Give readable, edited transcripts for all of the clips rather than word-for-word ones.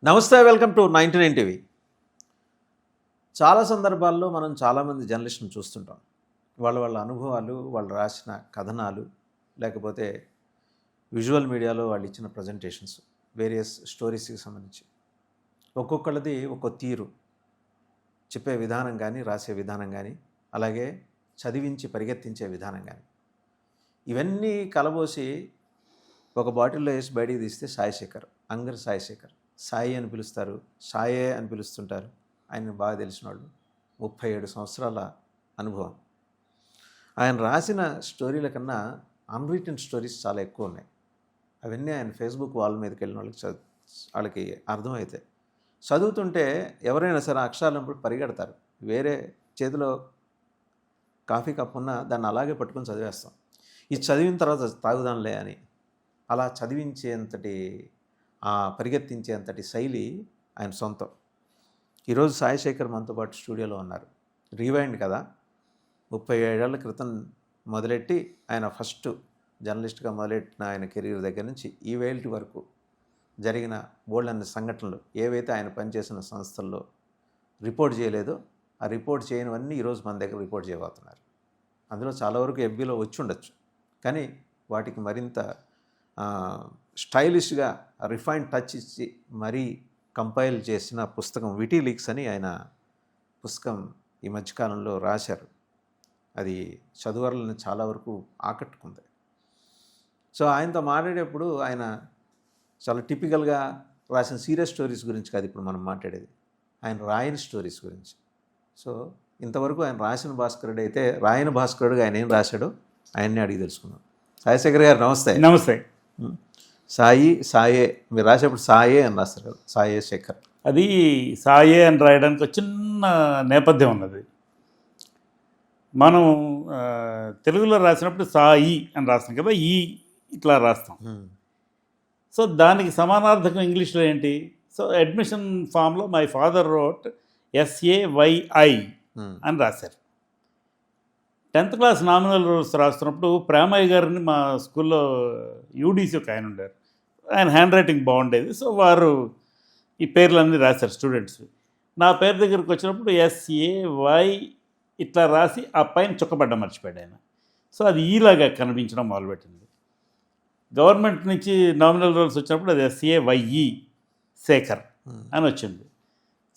నమస్తే, welcome to 99 TV. చాలా సందర్భాల్లో మనం చాలామంది జర్నలిస్టులను చూస్తుంటాం. వాళ్ళ అనుభవాలు, వాళ్ళు రాసిన కథనాలు, లేకపోతే విజువల్ మీడియాలో వాళ్ళు ఇచ్చిన ప్రజెంటేషన్స్, వేరియస్ స్టోరీస్కి సంబంధించి ఒక్కొక్కళ్ళది ఒక్కో తీరు, చెప్పే విధానం కానీ, రాసే విధానం కానీ, అలాగే చదివించి పరిగెత్తించే విధానం కానీ, ఇవన్నీ కలబోసి ఒక బాటిల్లో వేసి బయటికి తీస్తే సాయిశేఖర్, అంగర్ సాయిశేఖర్, సాయి అని పిలుస్తారు, సాయే అని పిలుస్తుంటారు. ఆయన బాగా తెలిసిన వాళ్ళు, 37 సంవత్సరాల అనుభవం. ఆయన రాసిన స్టోరీల కన్నా అన్రిటన్ స్టోరీస్ చాలా ఎక్కువ ఉన్నాయి. అవన్నీ ఆయన ఫేస్బుక్ వాల్ మీదకి వెళ్ళిన వాళ్ళకి అర్థమవుతాయి. చదువుతుంటే ఎవరైనా సరే అక్షరాలప్పుడు పరిగెడతారు. వేరే చేతిలో కాఫీ కప్ ఉన్నా దాన్ని అలాగే పట్టుకొని చదివేస్తాం. ఇది చదివిన తర్వాత తాగుదాంలే అని. అలా చదివించేంతటి, పరిగెత్తించేంతటి శైలి ఆయన సొంతం. ఈరోజు సాయిశేఖర్ మనతో పాటు స్టూడియోలో ఉన్నారు. రీవైండ్ కదా, 37 ఏళ్ల క్రితం మొదలెట్టి ఆయన ఫస్ట్ జర్నలిస్ట్గా మొదలెట్టిన ఆయన కెరీర్ దగ్గర నుంచి ఈ వేల్టి వరకు జరిగిన బోల్డన్ని సంఘటనలు, ఏవైతే ఆయన పనిచేసిన సంస్థల్లో రిపోర్ట్ చేయలేదో ఆ రిపోర్ట్ చేయనివన్నీ ఈరోజు మన దగ్గర రిపోర్ట్ చేయబోతున్నారు. అందులో చాలా వరకు ఎఫ్బీలో వచ్చి ఉండొచ్చు, కానీ వాటికి మరింత స్టైలిష్గా రిఫైన్ టచ్ ఇచ్చి మరీ కంపైల్ చేసిన పుస్తకం వికీలీక్స్ అని ఆయన పుస్తకం ఈ మధ్యకాలంలో రాశారు. అది చదువర్లను చాలా వరకు ఆకట్టుకుంది. సో ఆయనతో మాట్లాడేప్పుడు ఆయన చాలా టిపికల్గా రాసిన సీరియస్ స్టోరీస్ గురించి కాదు ఇప్పుడు మనం మాట్లాడేది, ఆయన రాయని స్టోరీస్ గురించి. సో ఇంతవరకు ఆయన రాసిన భాస్కరుడు అయితే రాయని భాస్కరుడుగా ఆయన ఏం రాశాడో ఆయన్ని అడిగి తెలుసుకున్నాం. సాయిశేఖర్ గారు నమస్తే. నమస్తే. సాయే మీరు రాసేప్పుడు సాయే అని రాస్తారు కదా, సాయే శేఖర్. అది సాయే అని రాయడానికి ఒక చిన్న నేపథ్యం ఉన్నది. మనం తెలుగులో రాసినప్పుడు సాయి అని రాస్తాం కదా, ఈ ఇట్లా రాస్తాం. సో దానికి సమానార్థకం ఇంగ్లీష్లో ఏంటి? సో అడ్మిషన్ ఫామ్లో మై ఫాదర్ రోట్ SAYI అని రాశారు. 10th క్లాస్ నామినల్ రూల్స్ రాస్తున్నప్పుడు ప్రేమయ్య గారిని మా స్కూల్లో UDC ఒక ఆయన ఉండారు. ఆయన హ్యాండ్ రైటింగ్ బాగుండేది. సో వారు ఈ పేర్లన్నీ రాశారు స్టూడెంట్స్. నా పేరు దగ్గరికి వచ్చినప్పుడు SAY ఇట్లా రాసి ఆ పైన చుక్కబడ్డ మర్చిపోయాడు ఆయన. సో అది ఈలాగా కనిపించడం మొదలుపెట్టింది. గవర్నమెంట్ నుంచి నామినల్ రూల్స్ వచ్చినప్పుడు అది SAYE శేఖర్ అని వచ్చింది.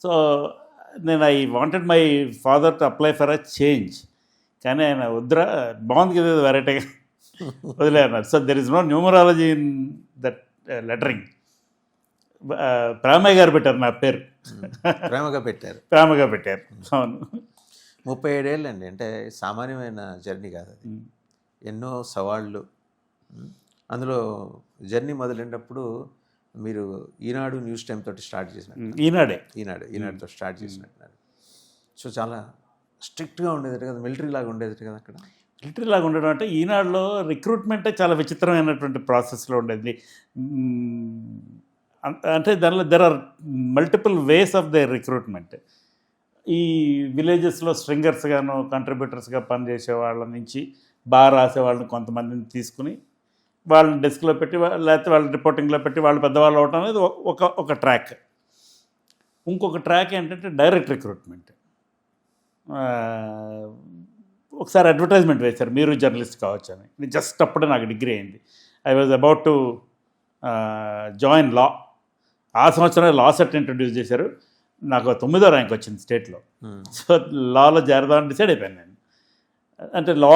సో నేను I wanted my father to apply for a change, కానీ ఆయన వద్దురా, బాగుంది కదా వెరైటీగా వదిలే అన్నారు. So there is no numerology in that lettering. Premayya garu పెట్టారు నా పేరు. ప్రేమగా పెట్టారు. అవును. 37 ఏళ్ళు అండి, అంటే సామాన్యమైన జర్నీ కాదు అది. ఎన్నో సవాళ్ళు. అందులో జర్నీ మొదలైనప్పుడు మీరు ఈనాడు న్యూస్ టైం తోటి స్టార్ట్ చేసినట్టు. ఈనాడుతో స్టార్ట్ చేసినట్టున్నారు. సో చాలా స్ట్రిక్ట్గా ఉండేది కదా, మిలిటరీ లాగా ఉండేది కదా అక్కడ. మిలిటరీ లాగా ఉండడం అంటే ఈనాడులో రిక్రూట్మెంటే చాలా విచిత్రమైనటువంటి ప్రాసెస్లో ఉండేది. అంటే దానిలో there are multiple ways of the recruitment. ఈ విలేజెస్లో స్ట్రింగర్స్గాను కంట్రిబ్యూటర్స్గా పనిచేసే వాళ్ళ నుంచి బాగా రాసే వాళ్ళని కొంతమందిని తీసుకుని వాళ్ళని డెస్క్లో పెట్టి, లేకపోతే వాళ్ళ రిపోర్టింగ్లో పెట్టి వాళ్ళు పెద్దవాళ్ళు అవటం అనేది ఒక ట్రాక్. ఇంకొక ట్రాక్ ఏంటంటే డైరెక్ట్ రిక్రూట్మెంట్. ఒకసారి అడ్వర్టైజ్మెంట్ వేశారు, మీరు జర్నలిస్ట్ కావచ్చు అని. జస్ట్ అప్పుడే నాకు డిగ్రీ అయింది. I was about to join law. ఆ సంవత్సరమే లా సెట్ ఇంట్రడ్యూస్ చేశారు. నాకు 9వ ర్యాంక్ వచ్చింది స్టేట్లో. సో లాలో చేరదామని డిసైడ్ అయిపోయాను నేను. అంటే లా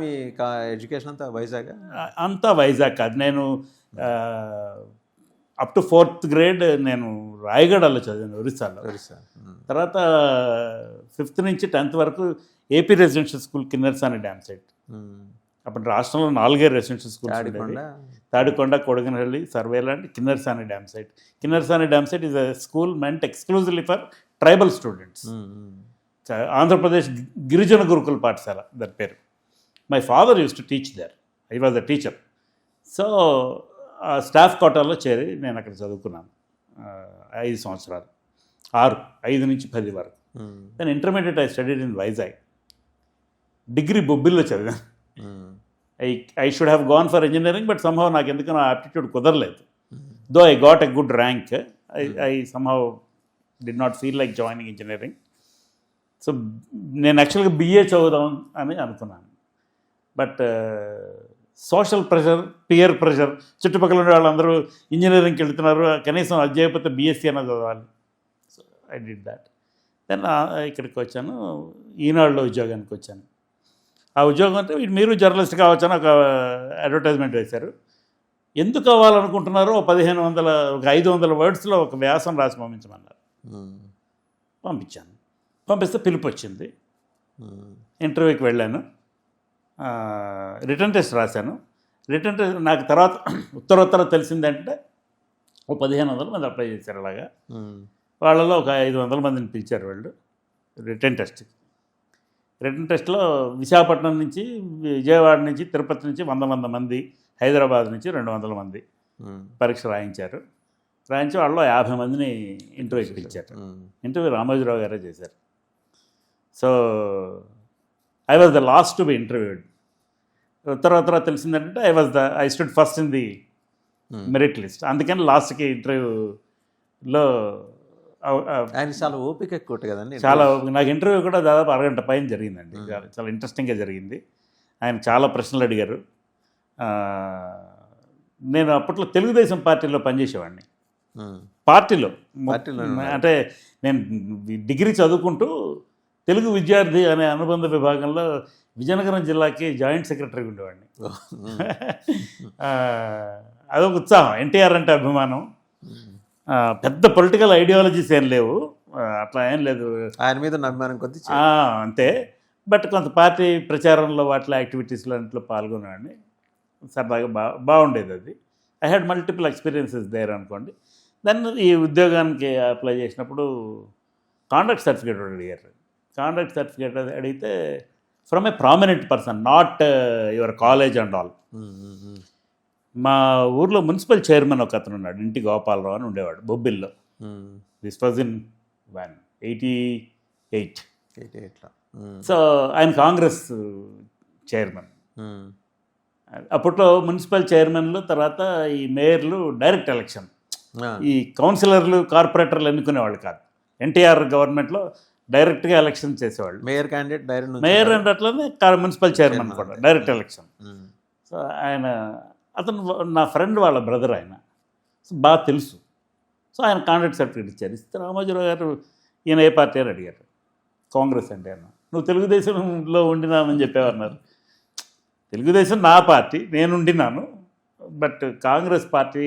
మీ ఎడ్యుకేషన్ అంతా వైజాగ్ కాదు. నేను అప్ టు 4th grade నేను రాయగఢలో చదివాను, ఒరిస్సాలో. తర్వాత 5th నుంచి 10th వరకు AP residential school Kinnerasani dam site. అప్పుడు రాష్ట్రంలో 4 రెసిడెన్షియల్ స్కూల్స్ ఉండేవి. Tadikonda, Kodaganahalli, Sarvela and Kinnerasani dam site. Kinnerasani dam site is a school meant exclusively for tribal students. Andhra Pradesh గిరిజన గురుకుల పాఠశాల దాని పేరు. My father used to teach there. I was the teacher. So staff కోటాలో చేరి నేను అక్కడ చదువుకున్నాను 5 సంవత్సరాలు, 5 నుంచి 10 వరకు. నేను intermediate I studied in Vizag. Degree బొబ్బిల్లో చదివాను. I should have gone for engineering, but somehow నాకు ఎందుకో నా aptitude కుదరలేదు. Though I got a good rank, I somehow did not feel like joining engineering. So నేను యాక్చువల్గా బిఏ చదువుదాం అని అనుకున్నాను. But social pressure, peer pressure, చుట్టుపక్కల ఉండే వాళ్ళందరూ ఇంజనీరింగ్కి వెళ్తున్నారు, కనీసం అది చేయకపోతే బీఎస్సీ అయినా చదవాలి. So I did that. Then ఇక్కడికి వచ్చాను, ఈనాడులో ఉద్యోగానికి వచ్చాను. ఆ ఉద్యోగం అంటే మీరు జర్నలిస్ట్ కావచ్చని ఒక అడ్వర్టైజ్మెంట్ వేశారు. ఎందుకు కావాలనుకుంటున్నారో 500 వర్డ్స్లో ఒక వ్యాసం రాసి పంపించమన్నారు. పంపించాను. పంపిస్తే పిలుపు వచ్చింది. ఇంటర్వ్యూకి వెళ్ళాను. రిటర్న్ టెస్ట్ రాశాను. రిటర్న్ టెస్ట్ నాకు తర్వాత ఉత్తరోత్తర తెలిసిందంటే 1500 మంది అప్లై చేశారు. అలాగా వాళ్ళలో ఒక 500 మందిని పిలిచారు వాళ్ళు రిటర్న్ టెస్ట్కి. రిటర్న్ టెస్ట్లో విశాఖపట్నం నుంచి, విజయవాడ నుంచి, తిరుపతి నుంచి 100 మంది, హైదరాబాద్ నుంచి 200 మంది పరీక్ష రాయించారు. రాయించి వాళ్ళలో 50 మందిని ఇంటర్వ్యూకి పిలిచారు. ఇంటర్వ్యూ రామోజీరావు గారే చేశారు. So I was the last to be interviewed. తర్వాత తెలిసిందంటే I stood first in the merit list. అందుకని లాస్ట్కి ఇంటర్వ్యూలో ఆయన చాలా ఓపిక ఎక్కువ కదండి. చాలా నాకు ఇంటర్వ్యూ కూడా దాదాపు అరగంట పైన జరిగిందండి. చాలా ఇంట్రెస్టింగ్గా జరిగింది. ఆయన చాలా ప్రశ్నలు అడిగారు. నేను అప్పట్లో తెలుగుదేశం పార్టీలో పనిచేసేవాడిని. పార్టీలో అంటే నేను డిగ్రీ చదువుకుంటూ తెలుగు విద్యార్థి అనే అనుబంధ విభాగంలో విజయనగరం జిల్లాకి జాయింట్ సెక్రటరీ ఉండేవాడిని. అదొక ఉత్సాహం. ఎన్టీఆర్ అంటే అభిమానం. పెద్ద పొలిటికల్ ఐడియాలజీస్ ఏం లేవు, అట్లా ఏం లేదు. ఆయన మీద అభిమానం కొద్ది అంతే. బట్ కొంత పార్టీ ప్రచారంలో వాటిలో యాక్టివిటీస్లో అన్నింటిలో పాల్గొనేవాడిని. సరదాగా బాగుండేది అది. I had multiple experiences there అనుకోండి. దాన్ని ఈ ఉద్యోగానికి అప్లై చేసినప్పుడు కాండక్ట్ సర్టిఫికేట్ అడిగారు. కాండక్ట్ సర్టిఫికేట్ అడిగితే from a prominent person, not your college and all. మా ఊర్లో మున్సిపల్ చైర్మన్ ఒక అతను ఉన్నాడు, ఇంటి గోపాలరావు అని ఉండేవాడు బొబ్బిల్లో. This was in 88. సో ఆయన కాంగ్రెస్ చైర్మన్. అప్పట్లో మున్సిపల్ చైర్మన్లు, తర్వాత ఈ మేయర్లు డైరెక్ట్ ఎలక్షన్. ఈ కౌన్సిలర్లు, కార్పొరేటర్లు ఎన్నుకునేవాళ్ళు కాదు. ఎన్టీఆర్ గవర్నమెంట్లో డైరెక్ట్గా ఎలక్షన్ చేసేవాళ్ళు. మేయర్ క్యాండిడేట్ డైరెక్ట్, మేయర్ అంటే అట్లనే మున్సిపల్ చైర్మన్ కూడా డైరెక్ట్ ఎలక్షన్. సో ఆయన, అతను నా ఫ్రెండ్ వాళ్ళ బ్రదర్, ఆయన బాగా తెలుసు. సో ఆయన కాంట్రాక్ట్ సర్టిఫికేట్ ఇచ్చారు. ఇస్తే రామోజీరావు గారు ఈయన ఏ పార్టీ అని అడిగారు. కాంగ్రెస్ అంటే అన్న. నువ్వు తెలుగుదేశంలో ఉండినామని చెప్పేవన్నారు. తెలుగుదేశం నా పార్టీ, నేను ఉండినాను, బట్ కాంగ్రెస్ పార్టీ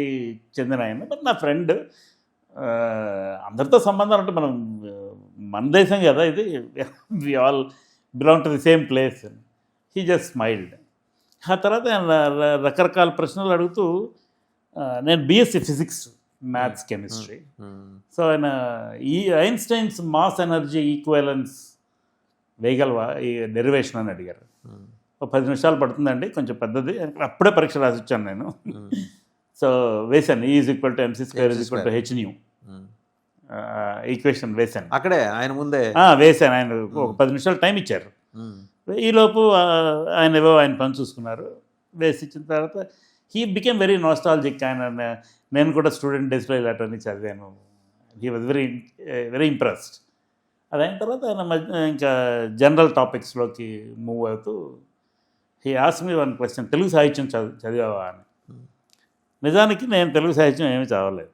చెందిన ఆయన. బట్ నా ఫ్రెండ్, అందరితో సంబంధాలు అంటే మన దేశం కదా ఇది, we all belong to the same place. He just smiled. ఆ తర్వాత రకరకాల ప్రశ్నలు అడుగుతూ, నేను BSc physics, maths, chemistry. So ఆయన ఈ ఐన్స్టైన్స్ మాస్ ఎనర్జీ ఈక్వలెన్స్ వేయగలవా ఈ డెరివేషన్ అని అడిగారు. 10 నిమిషాలు పడుతుందండి, కొంచెం పెద్దది. అప్పుడే పరీక్ష రాసి వచ్చాను నేను. సో వేశాను, is equal to MC² hν equation వేశాను. అక్కడే ఆయన ముందే వేశాను. ఆయన ఒక 10 నిమిషాలు టైం ఇచ్చారు. ఈలోపు ఆయన పని చూసుకున్నారు. వేసి ఇచ్చిన తర్వాత హీ బికేమ్ వెరీ నాస్టాలజిక్. ఆయన, నేను కూడా స్టూడెంట్ డేస్లో ఇలాంటివన్నీ చదివాను. He was very impressed. అదైన తర్వాత ఆయన ఇంకా జనరల్ టాపిక్స్లోకి మూవ్ అవుతూ he asked me one question, Telugu సాహిత్యం చదివావా అని. నిజానికి నేను తెలుగు సాహిత్యం ఏమీ చదవలేదు.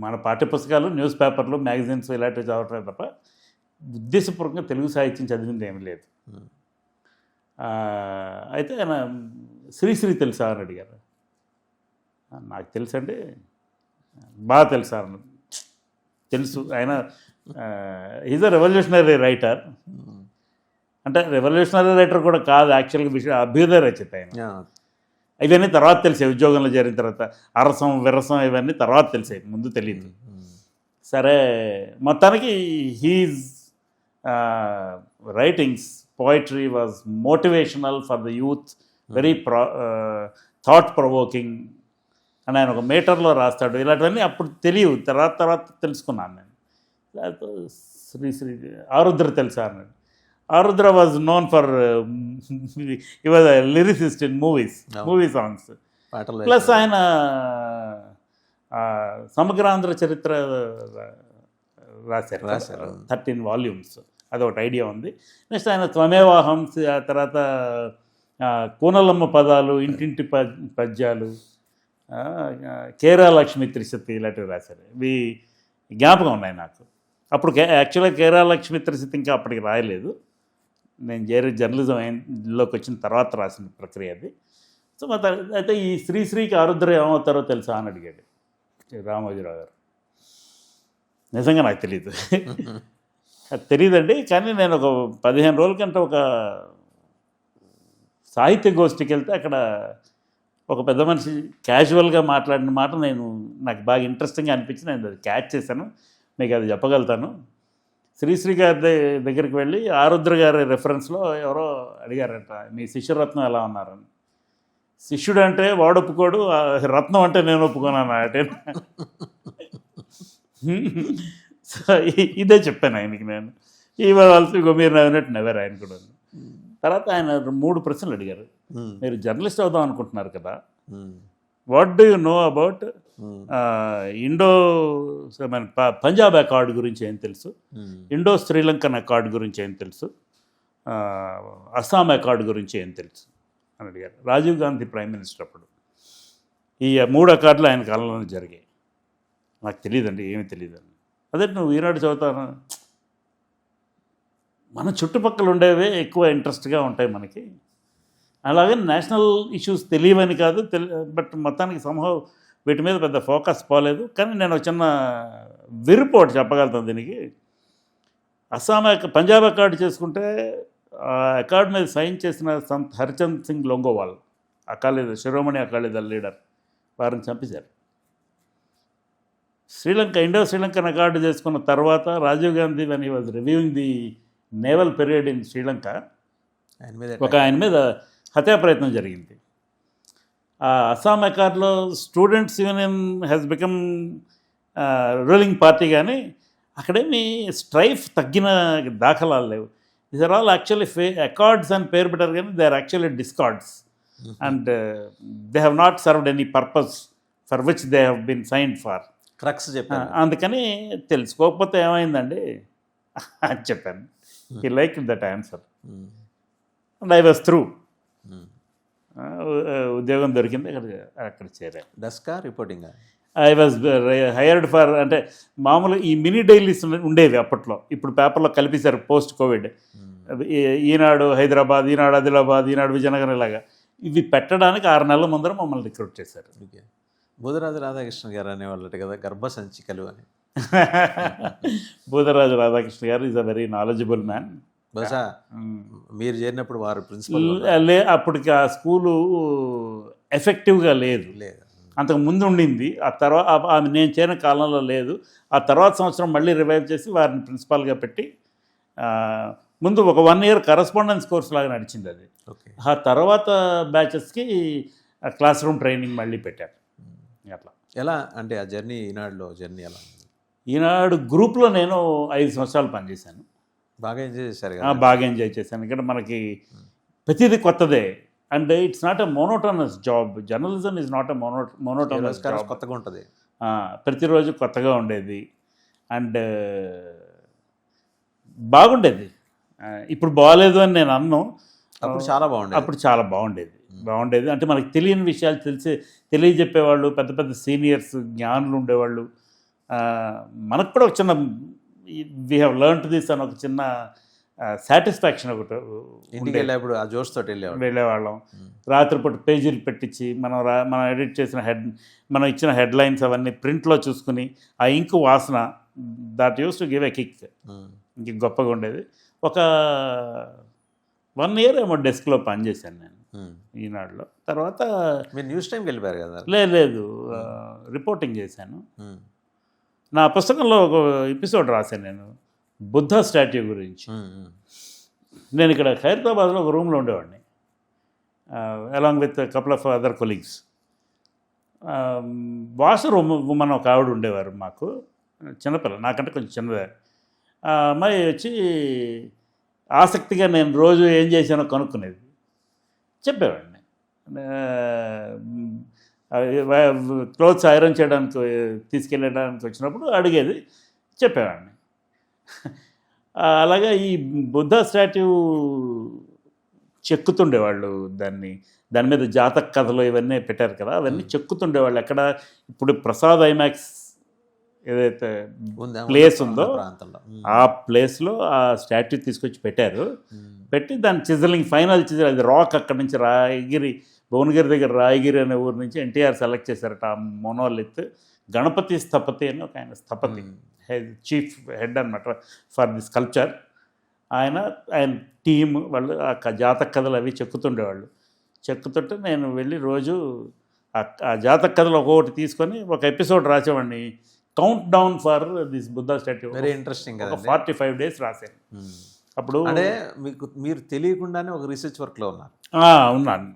మన పాఠ్యపుస్తకాలు, న్యూస్ పేపర్లు, మ్యాగజైన్స్ ఇలాంటివి చదవటమే తప్ప ఉద్దేశపూర్వకంగా తెలుగు సాహిత్యం చదివింది ఏమీ లేదు. అయితే ఆయన శ్రీశ్రీ తెలుసా అని అడిగారు. నాకు తెలుసండి, బాగా తెలుసా అని. తెలుసు. ఆయన ఈజ్ అ రెవల్యూషనరీ రైటర్. అంటే రెవల్యూషనరీ రైటర్ కూడా కాదు, యాక్చువల్గా అభ్యుదయ రచయిత ఆయన. ఇవన్నీ తర్వాత తెలిసాయి, ఉద్యోగంలో చేరిన తర్వాత. అరసం, విరసం ఇవన్నీ తర్వాత తెలిసాయి, ముందు తెలియదు. సరే, మొత్తానికి his writings, poetry was motivational for the youth, very thought provoking అని ఆయన ఒక మీటర్లో రాస్తాడు. ఇలాంటివన్నీ అప్పుడు తెలియవు, తర్వాత తెలుసుకున్నాను నేను. శ్రీ ఆరుద్ర తెలుసా అన్నాడు. Arudra was known for he was a lyricist in movie songs. Plus ఆయన సమగ్రాంధ్ర చరిత్ర రాశారు రాశారు. 13 వాల్యూమ్స్, అదొకటి ఐడియా ఉంది. నెక్స్ట్ ఆయన త్వమేవాహం, ఆ తర్వాత కూనలమ్మ పదాలు, ఇంటింటి పద్యాలు, కేరా లక్ష్మి త్రిశతి ఇలాంటివి రాశారు. ఇవి జ్ఞాపకం ఉన్నాయి నాకు. అప్పుడు యాక్చువల్గా కేరా లక్ష్మి త్రిశతి ఇంకా అప్పటికి రాయలేదు, నేను జర్నలిజంలోకి వచ్చిన తర్వాత రాసిన ప్రక్రియ అది. సో అయితే ఈ శ్రీశ్రీకి ఆరుద్ర ఏమవుతారో తెలుసా అని అడిగాడు రామోజీరావు గారు. నిజంగా నాకు తెలియదు, అది తెలియదండి. కానీ నేను ఒక 15 రోజుల కంటే ఒక సాహిత్య గోష్ఠికి వెళ్తే అక్కడ ఒక పెద్ద మనిషి క్యాజువల్గా మాట్లాడిన మాట నాకు బాగా ఇంట్రెస్టింగ్గా అనిపించి నేను అది క్యాచ్ చేశాను, మీకు అది చెప్పగలుగుతాను. శ్రీశ్రీ గారి దగ్గరికి వెళ్ళి ఆరుద్ర గారి రెఫరెన్స్లో ఎవరో అడిగారంట, మీ శిష్యరత్నం ఎలా ఉన్నారని. శిష్యుడు అంటే వాడు ఒప్పుకోడు, రత్నం అంటే నేను ఒప్పుకున్నాను అంటే. సో ఇదే చెప్పాను ఆయనకి నేను. ఇవ్వాల్సి మీరు నవ్వినట్టు నవ్వారు ఆయన కూడా. తర్వాత ఆయన 3 ప్రశ్నలు అడిగారు. మీరు జర్నలిస్ట్ అవుదాం అనుకుంటున్నారు కదా, what do you know about Indo Punjab accord గురించి ఏం తెలుసు, ఇండో శ్రీలంకన్ అకార్డ్ గురించి ఏం తెలుసు, అస్సాం అకార్డ్ గురించి ఏం తెలుసు అని అడిగారు. రాజీవ్ గాంధీ ప్రైమ్ మినిస్టర్ అప్పుడు ఈ 3 అకార్డులు ఆయన కాలంలోనే జరిగాయి. నాకు తెలియదండి, ఏమీ తెలియదండి. అదే నువ్వు ఈనాడు చదువుతాను, మన చుట్టుపక్కల ఉండేవే ఎక్కువ ఇంట్రెస్ట్గా ఉంటాయి మనకి. అలాగే నేషనల్ ఇష్యూస్ తెలియవని కాదు, బట్ మొత్తానికి సంభవం వీటి మీద పెద్ద ఫోకస్ పోలేదు. కానీ నేను ఒక చిన్న విరిపోటు చెప్పగలుగుతాను దీనికి. పంజాబ్ అకార్డు చేసుకుంటే ఆ అకార్డు మీద సైన్ చేసిన సంత్ హరిచంద్ సింగ్ లోంగోవాల్, శిరోమణి అకాలీదళ లీడర్, వారిని చంపేశారు. ఇండో శ్రీలంకన్ అకార్డు చేసుకున్న తర్వాత Rajiv Gandhi when he was reviewing the naval period in Sri Lanka, ఆయన మీద హత్యా ప్రయత్నం జరిగింది. అస్సాం అకార్డ్లో students union has become ruling party, కానీ అక్కడేమి స్ట్రైఫ్ తగ్గిన దాఖలాలు లేవు. These are all actually accords అని పేరు పెట్టారు, కానీ they are actually discords and they have not served any purpose for which they have been signed for. Crux చెప్పాను. అందుకని తెలుసుకోకపోతే ఏమైందండి అని చెప్పాను. He like that answer and I was through. ఉద్యోగం దొరికింది, అక్కడ చేరాను. డెస్కా reporting I was hired for, అంటే మామూలుగా ఈ మినీ డైలీస్ ఉండేవి అప్పట్లో, ఇప్పుడు పేపర్లో కలిపేశారు పోస్ట్ కోవిడ్. ఈనాడు హైదరాబాద్, ఈనాడు ఆదిలాబాద్, ఈనాడు విజయనగరం, ఇలాగా ఇవి పెట్టడానికి 6 నెలల ముందర మమ్మల్ని రిక్రూట్ చేశారు. ఓకే. బూదరాజు రాధాకృష్ణ గారు అనేవాళ్ళట కదా గర్భసంచికలు అని. బూదరాజు రాధాకృష్ణ గారు is a very knowledgeable man. బహుశా మీరు చేరినప్పుడు వారు ప్రిన్సిపల్ అప్పటికి ఆ స్కూలు ఎఫెక్టివ్గా లేదు, అంతకు ముందు ఉండింది. ఆ తర్వాత ఆమె నేను చేరిన కాలంలో లేదు. ఆ తర్వాత సంవత్సరం మళ్ళీ రివైవ్ చేసి వారిని ప్రిన్సిపాల్గా పెట్టి ముందు ఒక 1 year కరస్పాండెన్స్ కోర్స్ లాగా నడిచింది అది. ఆ తర్వాత బ్యాచెస్కి క్లాస్ రూమ్ ట్రైనింగ్ మళ్ళీ పెట్టారు. అట్లా ఎలా అంటే ఆ జర్నీ, ఈనాడులో జర్నీ ఎలా? ఈనాడు గ్రూప్లో నేను 5 సంవత్సరాలు పనిచేశాను. బాగా ఎంజాయ్ చేశారు? బాగా ఎంజాయ్ చేశాను. ఇక్కడ మనకి ప్రతిదీ కొత్తదే, and it's not a monotonous job. Journalism is not a monotonous job. కొత్తగా ఉంటుంది, ప్రతిరోజు కొత్తగా ఉండేది అండ్ బాగుండేది. ఇప్పుడు బాగాలేదు అని నేను అన్ను, అప్పుడు చాలా బాగుండేది. అంటే మనకి తెలియని విషయాలు తెలియజెప్పేవాళ్ళు, పెద్ద పెద్ద సీనియర్స్, జ్ఞానులు ఉండేవాళ్ళు. మనకు కూడా ఒక చిన్న వీ హ్యావ్ లెర్న్డ్ దిస్ అని ఒక చిన్న సాటిస్ఫాక్షన్ ఒకటి. ఇంటికి వెళ్ళేప్పుడు ఆ జోష్తో వెళ్ళేవాళ్ళం. రాత్రిపూట పేజీలు పెట్టించి మనం ఎడిట్ చేసిన మనం ఇచ్చిన హెడ్లైన్స్ అవన్నీ ప్రింట్లో చూసుకుని ఆ ఇంకు వాసన, that use to give a kick. ఇంక గొప్పగా ఉండేది. ఒక 1 year ఏమో డెస్క్లో పనిచేశాను నేను ఈనాడులో. తర్వాత మీరు న్యూస్ టైంకి వెళ్ళిపోయారు కదా? లేదు, రిపోర్టింగ్ చేశాను. నా పుస్తకంలో ఒక ఎపిసోడ్ రాశాను నేను బుద్ధ స్టాట్యూ గురించి. నేను ఇక్కడ ఖైరతాబాద్లో ఒక రూమ్లో ఉండేవాడిని along with couple of other colleagues. Washroom women ఒక ఆవిడ ఉండేవారు మాకు, చిన్నపిల్ల, నాకంటే కొంచెం చిన్నదే. ఆ అమ్మాయి వచ్చి ఆసక్తిగా నేను రోజు ఏం చేశానో కనుక్కునేది, చెప్పేవాడిని. క్లోత్స్ ఐరన్ చేయడానికి తీసుకెళ్ళడానికి వచ్చినప్పుడు అడిగేది, చెప్పేవాడిని. అలాగే ఈ బుద్ధ స్టాట్యూ చెక్కుతుండేవాళ్ళు, దాని మీద జాతక కథలు ఇవన్నీ పెట్టారు కదా, అవన్నీ చెక్కుతుండేవాళ్ళు. ఎక్కడ ఇప్పుడు ప్రసాద్ ఐమాక్స్ ఏదైతే ప్లేస్ ఉందో ఆ ప్లేస్లో ఆ స్టాట్యూ తీసుకొచ్చి పెట్టారు. పెట్టి దాని చిజలింగ్, ఫైనల్ చిజల్, అది రాక్ అక్కడి నుంచి భువనగిరి దగ్గర రాయగిరి అనే ఊరు నుంచి ఎన్టీఆర్ సెలెక్ట్ చేశారట ఆ మోనోలిత్. గణపతి స్థపతి అని ఒక ఆయన స్థపతి, చీఫ్ హెడ్ అనమాట ఫర్ ది స్కల్ప్చర్. ఆయన టీమ్ వాళ్ళు ఆ జాతక కథలు అవి చెక్కుతుండేవాళ్ళు. చెక్కుతుంటే నేను వెళ్ళి రోజు ఆ జాతక కథలు ఒక్కొక్కటి తీసుకొని ఒక ఎపిసోడ్ రాసేవాడిని. Count down for this Buddha statue, very interesting. 45 days రాశాను. అప్పుడు అంటే మీరు తెలియకుండానే ఒక రీసెర్చ్ వర్క్లో ఉన్నారు. ఉన్నాను.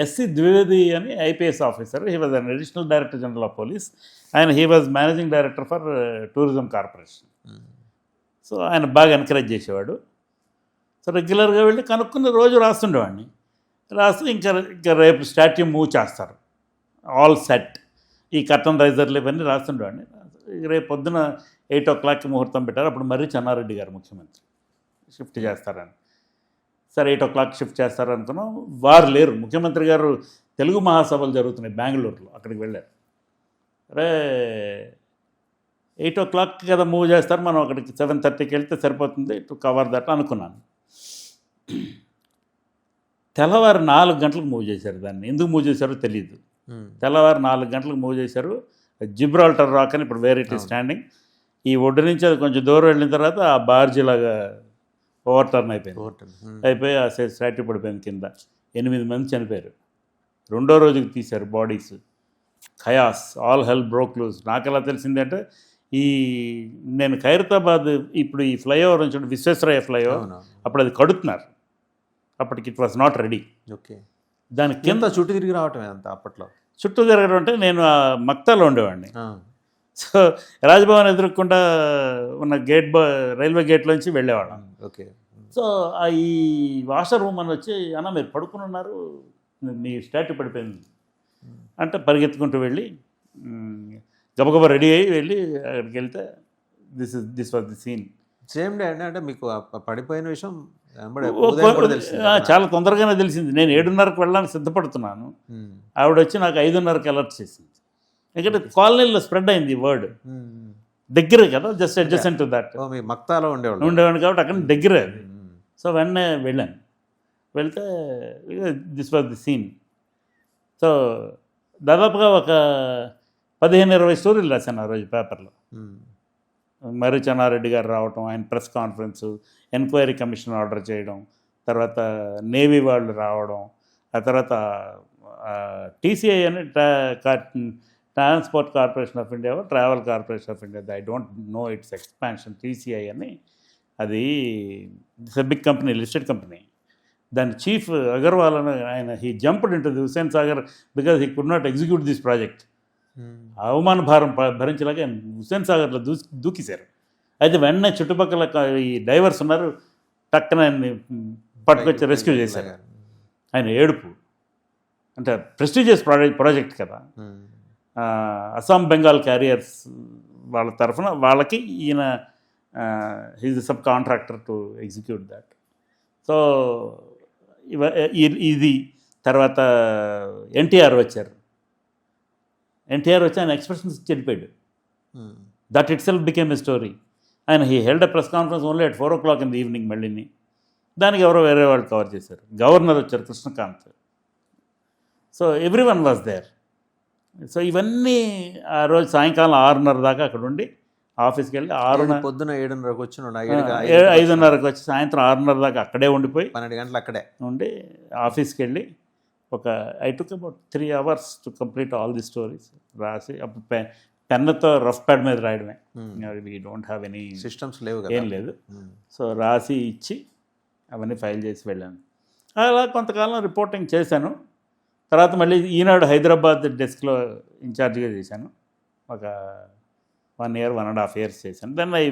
ఎస్సి ద్వివేది అని IPS officer, he was an additional director general of police. He was managing director for tourism corporation. So ఆయన బాగా ఎంకరేజ్ చేసేవాడు. సో రెగ్యులర్గా వెళ్ళి కనుక్కుని రోజు రాస్తుండేవాడిని. రాస్తూ ఇంకా రేపు స్టాట్యూ మూవ్ చేస్తారు, ఆల్ సెట్, ఈ కర్టన్ రైజర్లు ఇవన్నీ రాస్తుండేవాడిని. రేపు పొద్దున 8 o'clock ముహూర్తం పెట్టారు. అప్పుడు మర్రి చెన్నారెడ్డి గారు ముఖ్యమంత్రి, షిఫ్ట్ చేస్తారని. సరే 8 o'clock షిఫ్ట్ చేస్తారు అనుకున్నాం. వారు లేరు, ముఖ్యమంత్రి గారు తెలుగు మహాసభలు జరుగుతున్నాయి బెంగళూరులో, అక్కడికి వెళ్ళారు. అరే 8 o'clock కదా మూవ్ చేస్తారు, మనం అక్కడికి 7:30కి వెళ్తే సరిపోతుంది టు కవర్ దట్ అనుకున్నాను. తెల్లవారు 4 గంటలకు మూవ్ చేశారు దాన్ని. ఎందుకు మూవ్ చేశారో తెలియదు. తెల్లవారు 4 గంటలకు మూవ్ చేశారు. జిబ్రాల్టర్ రాక్ అని ఇప్పుడు వేర్ ఇట్ ఈస్ స్టాండింగ్. ఈ ఒడ్డు నుంచి అది కొంచెం దూరం వెళ్ళిన తర్వాత ఆ బార్జిలాగా ఓవర్టర్న్ అయిపోయి ఆ స్టాట్యూ పడిపోయింది కింద. 8 మంది చనిపోయారు. రెండో రోజుకి తీశారు బాడీస్. ఖయాస్, ఆల్ హెల్ బ్రోక్ లూజ్. నాకు ఎలా తెలిసిందంటే నేను ఖైరతాబాద్ ఇప్పుడు ఈ ఫ్లైఓవర్ నుంచి విశ్వేశ్వరయ్య ఫ్లైఓవర్ అప్పుడు అది కడుతున్నారు. అప్పటికి it was not ready. Okay. దాని కింద చుట్టూ తిరిగి రావటం అంత అప్పట్లో. చుట్టూ తిరగడం అంటే నేను ఆ మక్తాలో ఉండేవాడిని. సో రాజ్భవన్ ఎదురుకుండా ఉన్న రైల్వే గేట్లోంచి వెళ్ళేవాళ్ళం. ఓకే. సో ఈ వాషర్ రూమ్ అని వచ్చి, అన్న మీరు పడుకుని ఉన్నారు, మీ స్టాట్యూ పడిపోయింది అంటే పరిగెత్తుకుంటూ వెళ్ళి గబగబా రెడీ అయ్యి వెళ్ళి అక్కడికి వెళ్తే this was the scene. Same day అండి. అంటే మీకు పడిపోయిన విషయం చాలా తొందరగానే తెలిసింది. నేను 7:30కి వెళ్ళడానికి సిద్ధపడుతున్నాను. ఆవిడ వచ్చి నాకు 5:30కి అలర్ట్ చేసింది. ఎందుకంటే కాలనీలో స్ప్రెడ్ అయింది ఈ వర్డ్. దగ్గరే కదా, జస్ట్ అడ్జసెంట్ టు దట్. మక్తాలో ఉండేవాడు కాబట్టి అక్కడ దగ్గరే అది. సో వెంటనే వెళ్ళాను. వెళ్తే this was the scene. So దాదాపుగా ఒక 15-20 స్టోరీలు రాశాను ఆ రోజు పేపర్లో. మర్రి చెన్నారెడ్డి గారు రావటం, ఆయన press conference, enquiry commission order చేయడం, తర్వాత నేవీ వాళ్ళు రావడం, ఆ తర్వాత టీసీఐ అని transport corporation of India, travel corporation of India, I don't know its expansion. TCI అని, అది it's a big company, listed company. దాని చీఫ్ అగర్వాల్ అని ఆయన, he jumped in to the Hussain Sagar because he could not execute this project. అవమాన భారం భరించలేక హుస్సేన్ సాగర్లో దూకిశారు. అయితే వెంటనే చుట్టుపక్కల ఈ డైవర్స్ ఉన్నారు, టక్కన ఆయన్ని పట్టుకొచ్చి రెస్క్యూ చేశారు. ఆయన ఏడుపు అంటే ప్రెస్టీజియస్ ప్రాజెక్ట్ కదా. అస్సాం బెంగాల్ క్యారియర్స్ వాళ్ళ తరఫున వాళ్ళకి ఈయన he's sub contractor to execute that. So ఇది తర్వాత ఎన్టీఆర్ వచ్చారు. ఎన్టీఆర్ వచ్చి ఆయన ఎక్స్ప్రెషన్స్ చనిపోయాడు. That itself became a story. ఆయన he held a press conference only at 4 o'clock in the evening. మళ్ళీని దానికి ఎవరో వేరే వాళ్ళు కవర్ చేశారు. గవర్నర్ వచ్చారు Krishan Kant. So every one was there. సో ఇవన్నీ ఆ రోజు సాయంకాలం 6:30 దాకా అక్కడ ఉండి ఆఫీస్కి వెళ్ళి పొద్దున 7:30కి వచ్చి 5:30కి వచ్చి సాయంత్రం 6:30 దాకా అక్కడే ఉండిపోయి 12 గంటలు అక్కడే ఉండి ఆఫీస్కి వెళ్ళి I took about 3 hours to complete all the stories. రాసి అప్పుడు పెన్నుతో రఫ్ ప్యాడ్ మీద రాయడమే. We don't have any systems లేవు, ఏం లేదు. సో రాసి ఇచ్చి అవన్నీ ఫైల్ చేసి వెళ్ళాను. అలా కొంతకాలం రిపోర్టింగ్ చేశాను. తర్వాత మళ్ళీ ఈనాడు హైదరాబాద్ డెస్క్లో ఇన్ఛార్జ్గా చేశాను. ఒక 1 year, 1.5 years చేశాను. Then I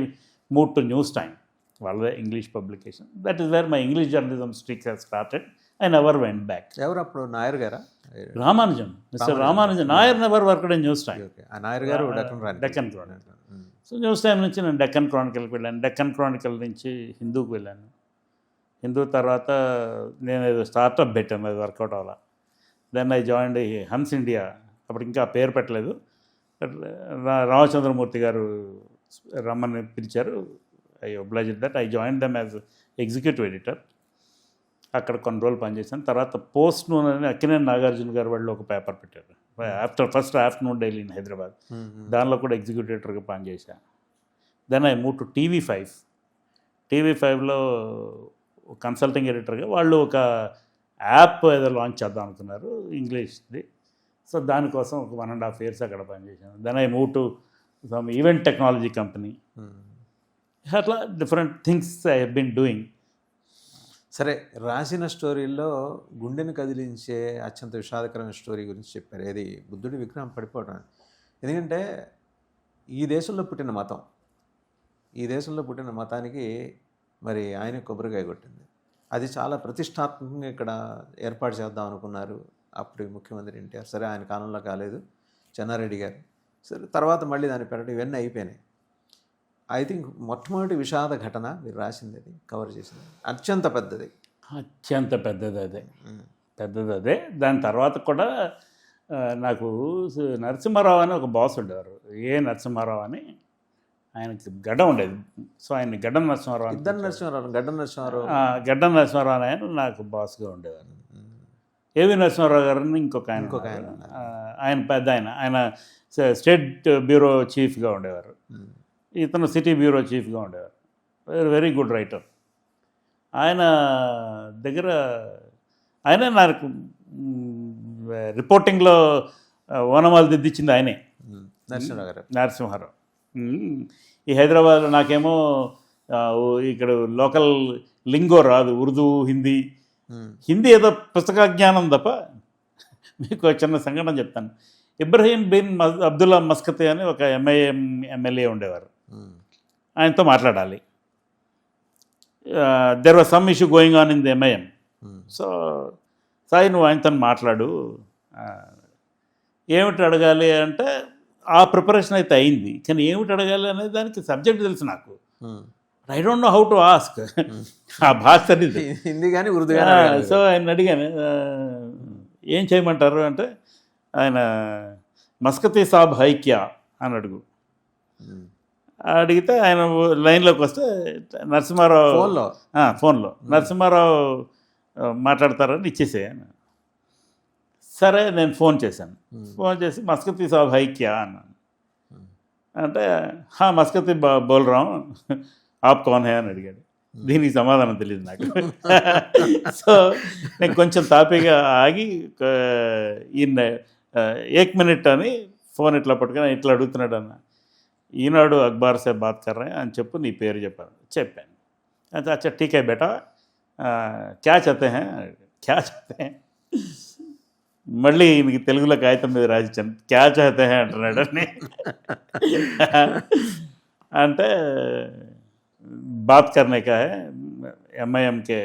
move to News Time, వాళ్ళ English publication. That is where my English journalism streak has started. I never went back. ఎవరు అప్పుడు Nair garu? Ramanujam, mister Ramanujam. Nair never worked in News Time. Okay, ఆ Nair garu Deccan Chronicle. So News Time నుంచి నేను డెక్కన్ క్రానికల్కి వెళ్ళాను. Deccan Chronicle నుంచి హిందూకి వెళ్ళాను. హిందూ తర్వాత నేను ఏదో స్టార్టప్ పెట్టాను, అది వర్కౌట్ అవ్వాల. Then I joined Hans India. అప్పుడు ఇంకా పేరు పెట్టలేదు. రామచంద్రమూర్తి గారు రమ్మని పిలిచారు. I obliged that. I join them as executive editor. అక్కడ కొన్ని రోజులు పనిచేశాను. తర్వాత పోస్ట్ నూన్ అని అక్కినేని నాగార్జున గారు వాళ్ళు ఒక పేపర్ పెట్టారు, first afternoon daily in Hyderabad. దానిలో కూడా ఎగ్జిక్యూటివ్ ఎడిటర్గా పనిచేశాను. Then I move to TV5. TV5లో కన్సల్టింగ్ ఎడిటర్గా వాళ్ళు ఒక యాప్ ఏదో లాంచ్ చేద్దాం అనుకున్నారు, ఇంగ్లీష్ది. సో దానికోసం ఒక 1.5 years అక్కడ పనిచేశాను. Then I move to some event technology company. అట్లా different things I have been doing. సరే, రాసిన స్టోరీల్లో గుండెను కదిలించే అత్యంత విషాదకరమైన స్టోరీ గురించి చెప్పారు, ఏది బుద్ధుడి విగ్రహం పడిపోవడం. ఎందుకంటే ఈ దేశంలో పుట్టిన మతం, ఈ దేశంలో పుట్టిన మతానికి మరి ఆయన కొబ్బరికాయ కొట్టింది. అది చాలా ప్రతిష్టాత్మకంగా ఇక్కడ ఏర్పాటు చేద్దాం అనుకున్నారు అప్పుడు ముఖ్యమంత్రి ఎన్టీఆర్. సరే, ఆయన కాలంలో కాలేదు, చెన్నారెడ్డి గారు. సరే, తర్వాత మళ్ళీ దాన్ని పెట్టడం, ఇవన్నీ అయిపోయినాయి. ఐ థింక్ మొట్టమొదటి విషాద ఘటన మీరు రాసింది, అది కవర్ చేసింది, అత్యంత పెద్దది. అత్యంత పెద్దది అదే. దాని తర్వాత కూడా నాకు నరసింహారావు అని ఒక బాస్ ఉండేవారు, నరసింహారావు అని. ఆయనకి గడ్డ ఉండేది. సో ఆయన గడ్డం నరసింహారావు, గడ్డం నరసింహారావు అని ఆయన నాకు బాస్గా ఉండేవారు. ఏవి నరసింహారావు గారిని ఇంకొక ఆయన, ఆయన పెద్ద ఆయన స్టేట్ బ్యూరో చీఫ్గా ఉండేవారు. ఇతను సిటీ బ్యూరో చీఫ్గా ఉండేవారు. Very good writer. ఆయన దగ్గర ఆయన నాకు రిపోర్టింగ్లో ఓనమాలు దిద్దిచ్చింది ఆయనే, నరసింహారావు. ఈ హైదరాబాద్లో నాకేమో ఇక్కడ లోకల్ లింగో రాదు, ఉర్దూ, హిందీ ఏదో పుస్తక జ్ఞానం తప్ప. మీకు చిన్న సంఘటన చెప్తాను. ఇబ్రహీం బిన్ అబ్దుల్లా మస్కతి అని ఒక MIM ఎమ్మెల్యే ఉండేవారు. ఆయనతో మాట్లాడాలి. There was some issue going on in the MIM. So Sai నువ్వు ఆయనతో మాట్లాడు, ఏమిటి అడగాలి అంటే ఆ ప్రిపరేషన్ అయితే అయింది, కానీ ఏమిటి అడగాలి అనేది దానికి సబ్జెక్ట్ తెలుసు నాకు. I don't know how to ask. ఆ భాష తెలియదు, హిందీ కానీ ఉర్దూ. సో ఆయన అడిగాను, ఏం చేయమంటారు అంటే ఆయన మస్కతీ సాబ్ హైక్యా అని అడిగితే ఆయన లైన్లోకి వస్తే నరసింహారావు ఫోన్లో నరసింహారావు మాట్లాడతారని ఇచ్చేసేయాను. సరే, నేను ఫోన్ చేశాను. ఫోన్ చేసి మస్కతీ సాబ్ హైక్యా అన్నాను. అంటే మస్కతీ బోల్ రామ్, ఆప్ కౌన్ హై అని అడిగాడు. దీనికి సమాధానం తెలియదు నాకు. సో నేను కొంచెం తాపీగా ఆగి, ఈయన 1 minute అని ఫోన్ ఇట్లా పట్టుకొని ఇట్లా అడుగుతున్నాడు అన్న. ఈనాడు అక్బార్ సే బాత్ కర్ రే అని చెప్పు, నీ పేరు చెప్పాను. అయితే అచ్చా ఠీక్ హై బేటా, క్యా చాతే హై. మళ్ళీ ఈయనకి తెలుగులో కాగితం మీద రాసిచ్చాను, క్యా చాతే హై అంటున్నాడు అని. అంటే బాత్ కర్నే కా హై, MIM के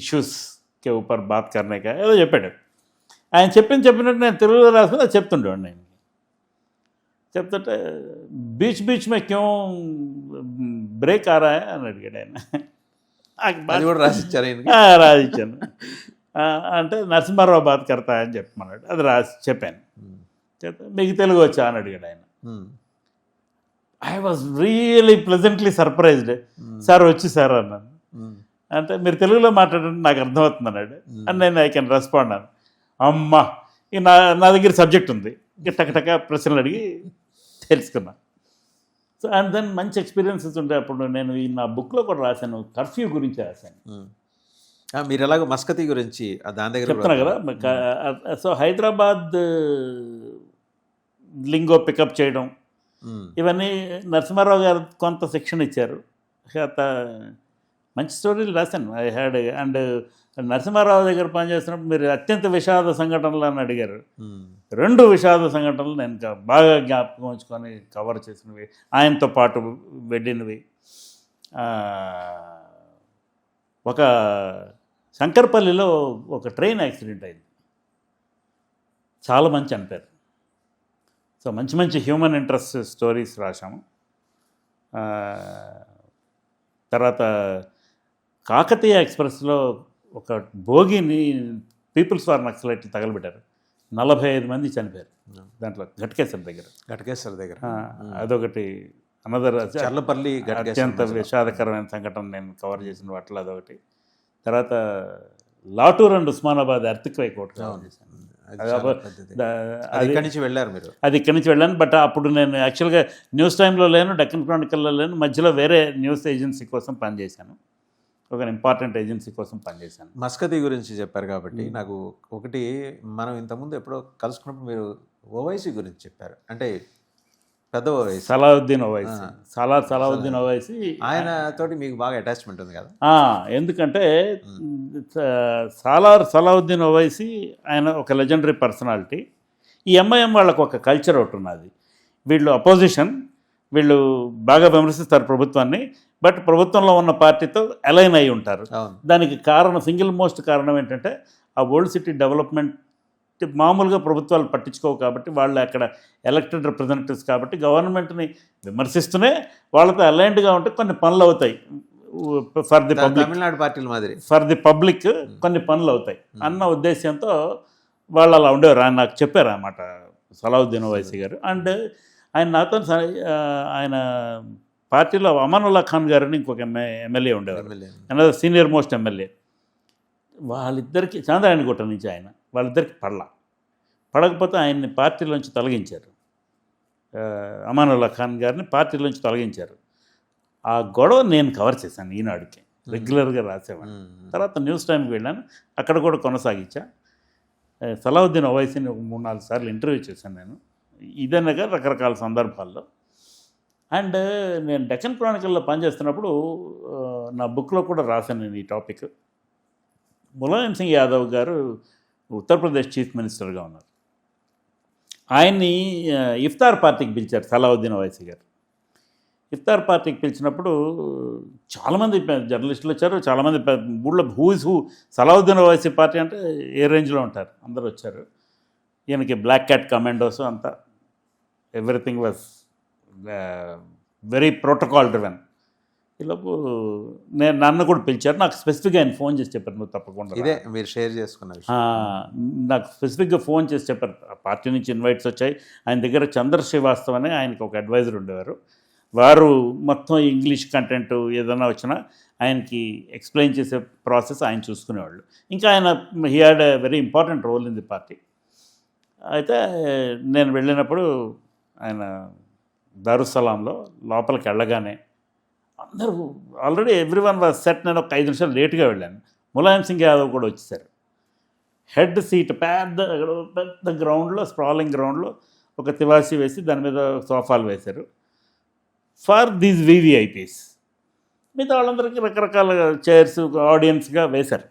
ఇష్యూస్ కే ఊపర్ బాత్ కర్నే కా ఏదో చెప్పాడు. ఆయన చెప్పినట్టు నేను తెలుగులో రాసుకుని అది చెప్తుండేవాడు. నేను చెప్తుంటే బీచ్ మే క్యూ బ్రేక్ ఆ రా అని అడిగాడు ఆయన. రాసిచ్చాను. అంటే నరసింహారావు బాత్ కర్తా అని చెప్పమన్నాడు. అది చెప్పాను. మీకు తెలుగు వచ్చా అని అడిగాడు ఆయన. I was really pleasantly surprised. Sir వచ్చి సార్ అన్నాను. అంటే మీరు తెలుగులో మాట్లాడండి, నాకు అర్థమవుతుంది అన్నాడు. అని నేను ఐ కెన్ రెస్పాండ్ అన్నాను. అమ్మా, నా దగ్గర సబ్జెక్ట్ ఉంది, టకటక ప్రశ్నలు అడిగి తెలుసుకున్నా. సో అండ్ దెన్ మంచి ఎక్స్పీరియన్సెస్ ఉంటాయి. అప్పుడు నేను నా బుక్లో కూడా రాశాను, కర్ఫ్యూ గురించి రాశాను. మీరు ఎలాగో మస్కతీ గురించి దాని దగ్గర చెప్తున్నా కదా. సో హైదరాబాద్ లింగో పికప్ చేయడం, ఇవన్నీ నరసింహారావు గారు కొంత శిక్షణ ఇచ్చారు. మంచి స్టోరీలు రాశాను. I had. అండ్ నరసింహారావు దగ్గర పనిచేస్తున్నప్పుడు మీరు అత్యంత విషాద సంఘటనలు అని అడిగారు. 2 విషాద సంఘటనలు నేను బాగా జ్ఞాపకం ఉంచుకొని కవర్ చేసినవి, ఆయనతో పాటు వెళ్ళినవి. ఒక శంకర్పల్లిలో ఒక ట్రైన్ యాక్సిడెంట్ అయింది, చాలా మంచి చనిపోయారు. సో మంచి మంచి హ్యూమన్ ఇంట్రెస్ట్ స్టోరీస్ రాశాము. తర్వాత కాకతీయ ఎక్స్ప్రెస్లో ఒక భోగిని పీపుల్స్ వార్ నక్సలైట్ తగలబెట్టారు, 45 మంది చనిపోయారు దాంట్లో, ఘటకేశ్వర దగ్గర. అదొకటి అనదర్ చర్లపల్లి అత్యంత విషాదకరమైన సంఘటన నేను కవర్ చేసిన వాటిలో అదొకటి. తర్వాత లాటూర్ అండ్ ఉస్మానాబాద్ ఎర్త్క్వేక్ ఒకటి కవర్ చేశాను. అది ఇక్కడి నుంచి వెళ్ళారు మీరు? అది ఇక్కడి నుంచి వెళ్ళాను. బట్ అప్పుడు నేను యాక్చువల్గా న్యూస్ టైంలో లేను, డెక్కన్ క్రానికల్లో లేను, మధ్యలో వేరే న్యూస్ ఏజెన్సీ కోసం పనిచేశాను, ఒక ఇంపార్టెంట్ ఏజెన్సీ కోసం పనిచేశాను. మస్కతి గురించి చెప్పారు కాబట్టి నాకు ఒకటి, మనం ఇంతకుముందు ఎప్పుడో కలుసుకున్నప్పుడు మీరు ఓవైసీ గురించి చెప్పారు, అంటే పెద్ద ఓవైసీ, సలావుద్దీన్ ఓవైసీ, సలావుద్దీన్ ఓవైసీ, ఆయన తోటి మీకు బాగా అటాచ్మెంట్ ఉంది కదా? ఎందుకంటే సలావుద్దీన్ ఓవైసీ ఆయన ఒక లెజెండరీ పర్సనాలిటీ. ఈ ఎంఐఎం వాళ్ళకు ఒక కల్చర్ ఒకటి ఉన్నది, వీళ్ళు అపోజిషన్, వీళ్ళు బాగా విమర్శిస్తారు ప్రభుత్వాన్ని, బట్ ప్రభుత్వంలో ఉన్న పార్టీతో అలైన్ అయి ఉంటారు. దానికి కారణం, సింగిల్ మోస్ట్ కారణం ఏంటంటే ఆ ఓల్డ్ సిటీ డెవలప్మెంట్ మామూలుగా ప్రభుత్వాలు పట్టించుకోవు కాబట్టి, వాళ్ళు అక్కడ ఎలక్టెడ్ రిప్రజెంటేటివ్స్ కాబట్టి గవర్నమెంట్ని విమర్శిస్తూనే వాళ్ళతో అలైన్డ్గా ఉంటే కొన్ని పనులు అవుతాయి ఫర్ ది పబ్లిక్, తమిళనాడు పార్టీల మాదిరి ఫర్ ది పబ్లిక్ కొన్ని పనులు అవుతాయి అన్న ఉద్దేశంతో వాళ్ళు అలా ఉండేవారు. ఆయన నాకు చెప్పారు అన్నమాట సలావుద్దీన్ ఓవైసీ గారు. అండ్ ఆయన నాతో ఆయన పార్టీలో అమానుల్లా ఖాన్ గారని ఇంకొక ఎమ్మెల్యే ఉండేవారు, అనదర్ సీనియర్ మోస్ట్ ఎమ్మెల్యే. వాళ్ళిద్దరికి చాంద్రాయణగుట్ట నుంచి ఆయన, వాళ్ళిద్దరికి పడకపోతే ఆయన్ని పార్టీలోంచి తొలగించారు, అమానుల్లా ఖాన్ గారిని పార్టీలోంచి తొలగించారు. ఆ గొడవ నేను కవర్ చేశాను ఈనాడుకి, రెగ్యులర్గా రాసేవాడిని. తర్వాత న్యూస్ టైంకి వెళ్ళాను, అక్కడ కూడా కొనసాగించా. సలావుద్దీన్ ఓవైసీని ఒక 3-4 సార్లు ఇంటర్వ్యూ చేశాను నేను, ఇదనగా రకరకాల సందర్భాల్లో. అండ్ నేను డెక్కన్ క్రానికల్లో పనిచేస్తున్నప్పుడు నా బుక్లో కూడా రాశాను నేను ఈ టాపిక్. ములాయం సింగ్ యాదవ్ గారు ఉత్తరప్రదేశ్ చీఫ్ మినిస్టర్గా ఉన్నారు. ఆయన్ని ఇఫ్తార్ పార్టీకి పిలిచారు సలావుద్దీన్ ఓవైసీ గారు. ఇఫ్తార్ పార్టీకి పిలిచినప్పుడు చాలామంది జర్నలిస్టులు వచ్చారు, చాలామంది ఊళ్ళో హూ సలావుద్దీన్ ఓవైసీ పార్టీ అంటే ఏ రేంజ్లో ఉంటారు, అందరూ వచ్చారు. ఈయనకి బ్లాక్ క్యాట్ కమాండోస్ అంతా, everything was very protocol driven. ఈలోపు నన్ను కూడా పిలిచారు, నాకు స్పెసిఫిక్గా ఆయన ఫోన్ చేసి చెప్పారు, నువ్వు తప్పకుండా ఇదే మీరు షేర్ చేసుకున్నారు. నాకు స్పెసిఫిక్గా ఫోన్ చేసి చెప్పారు, పార్టీ నుంచి ఇన్వైట్స్ వచ్చాయి. ఆయన దగ్గర చంద్ర శ్రీవాస్తవ్ అని ఆయనకు ఒక అడ్వైజర్ ఉండేవారు, వారు మొత్తం ఇంగ్లీష్ కంటెంట్ ఏదైనా వచ్చినా ఆయనకి ఎక్స్ప్లెయిన్ చేసే ప్రాసెస్ ఆయన చూసుకునేవాళ్ళు. ఇంకా ఆయన he had a very important role in the party. అయితే నేను వెళ్ళినప్పుడు ఆయన దారుస్సలాంలో లోపలికి వెళ్ళగానే అందరూ already every one was set. నేను ఒక 5 నిమిషాలు లేట్గా వెళ్ళాను. ములాయం సింగ్ యాదవ్ కూడా వచ్చేసారు. హెడ్ సీట్ పెద్ద గ్రౌండ్లో, స్ప్రాలింగ్ గ్రౌండ్లో ఒక తివాసి వేసి దాని మీద సోఫాలు వేశారు ఫర్ దీస్ వివిఐపీస్. మిగతా వాళ్ళందరికీ రకరకాల చైర్స్ ఆడియన్స్గా వేశారు.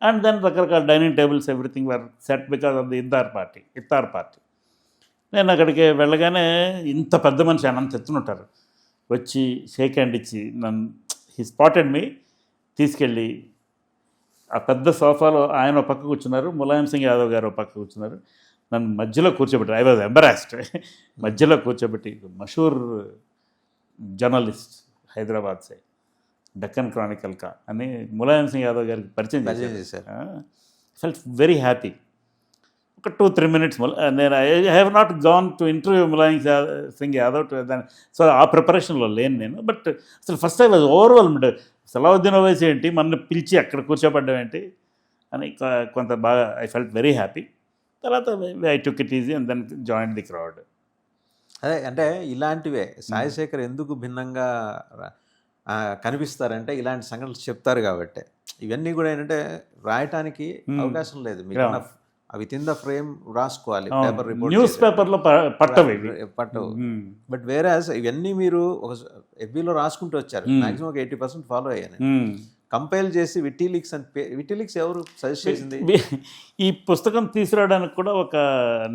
అండ్ దెన్ రకరకాల dining tables, everything were set because of the iftar party. నేను అక్కడికి వెళ్ళగానే ఇంత పెద్ద మనిషి అనంత ఎత్తునుంటారు, వచ్చి షేక్ హ్యాండ్ ఇచ్చి నన్ను, హీ స్పాటెడ్ మీ, తీసుకెళ్ళి ఆ పెద్ద సోఫాలో ఆయన ఒక పక్క కూర్చున్నారు, ములాయం సింగ్ యాదవ్ గారు ఒక పక్క కూర్చున్నారు, నన్ను మధ్యలో కూర్చోబెట్టి, ఐ వాజ్ ఎంబరాస్డ్, మధ్యలో కూర్చోబెట్టి, మషూర్ జర్నలిస్ట్ హైదరాబాద్ సే డెక్కన్ క్రానికల్ కా అని ములాయం సింగ్ యాదవ్ గారికి పరిచయం చేశారు. Felt very happy. ఒక 2-3 minutes నేను I have not gone to interview Mulayam Singh Yadav దాని, సో ఆ ప్రిపరేషన్లో లేను నేను. బట్ అసలు first time was overwhelmed. Salahuddin Owaisi ఏంటి, మన పిలిచి అక్కడ కూర్చోబడ్డం ఏంటి అని కొంత బాగా ఐ ఫెల్ట్ వెరీ హ్యాపీ. తర్వాత I took it easy and then join the crowd. అదే అంటే ఇలాంటివే సాయిశేఖర్ ఎందుకు భిన్నంగా కనిపిస్తారంటే ఇలాంటి సంఘటనలు చెప్తారు కాబట్టి. ఇవన్నీ కూడా ఏంటంటే రాయటానికి అవకాశం లేదు, మీకు విత్ ఇన్ ద ఫ్రేమ్ రాసుకోవాలి, పేపర్ రిపోర్ట్, న్యూస్ పేపర్లో పట్టవు. బట్ వేరాజ్ ఇవన్నీ మీరు ఒక ఎఫ్బీలో రాసుకుంటూ వచ్చారు, మాక్సిమం ఒక 80% ఫాలో అయ్యాను. కంపైల్ చేసి విటిలిక్స్ ఎవరు సజెస్ట్ చేసింది? ఈ పుస్తకం తీసుకురావడానికి కూడా ఒక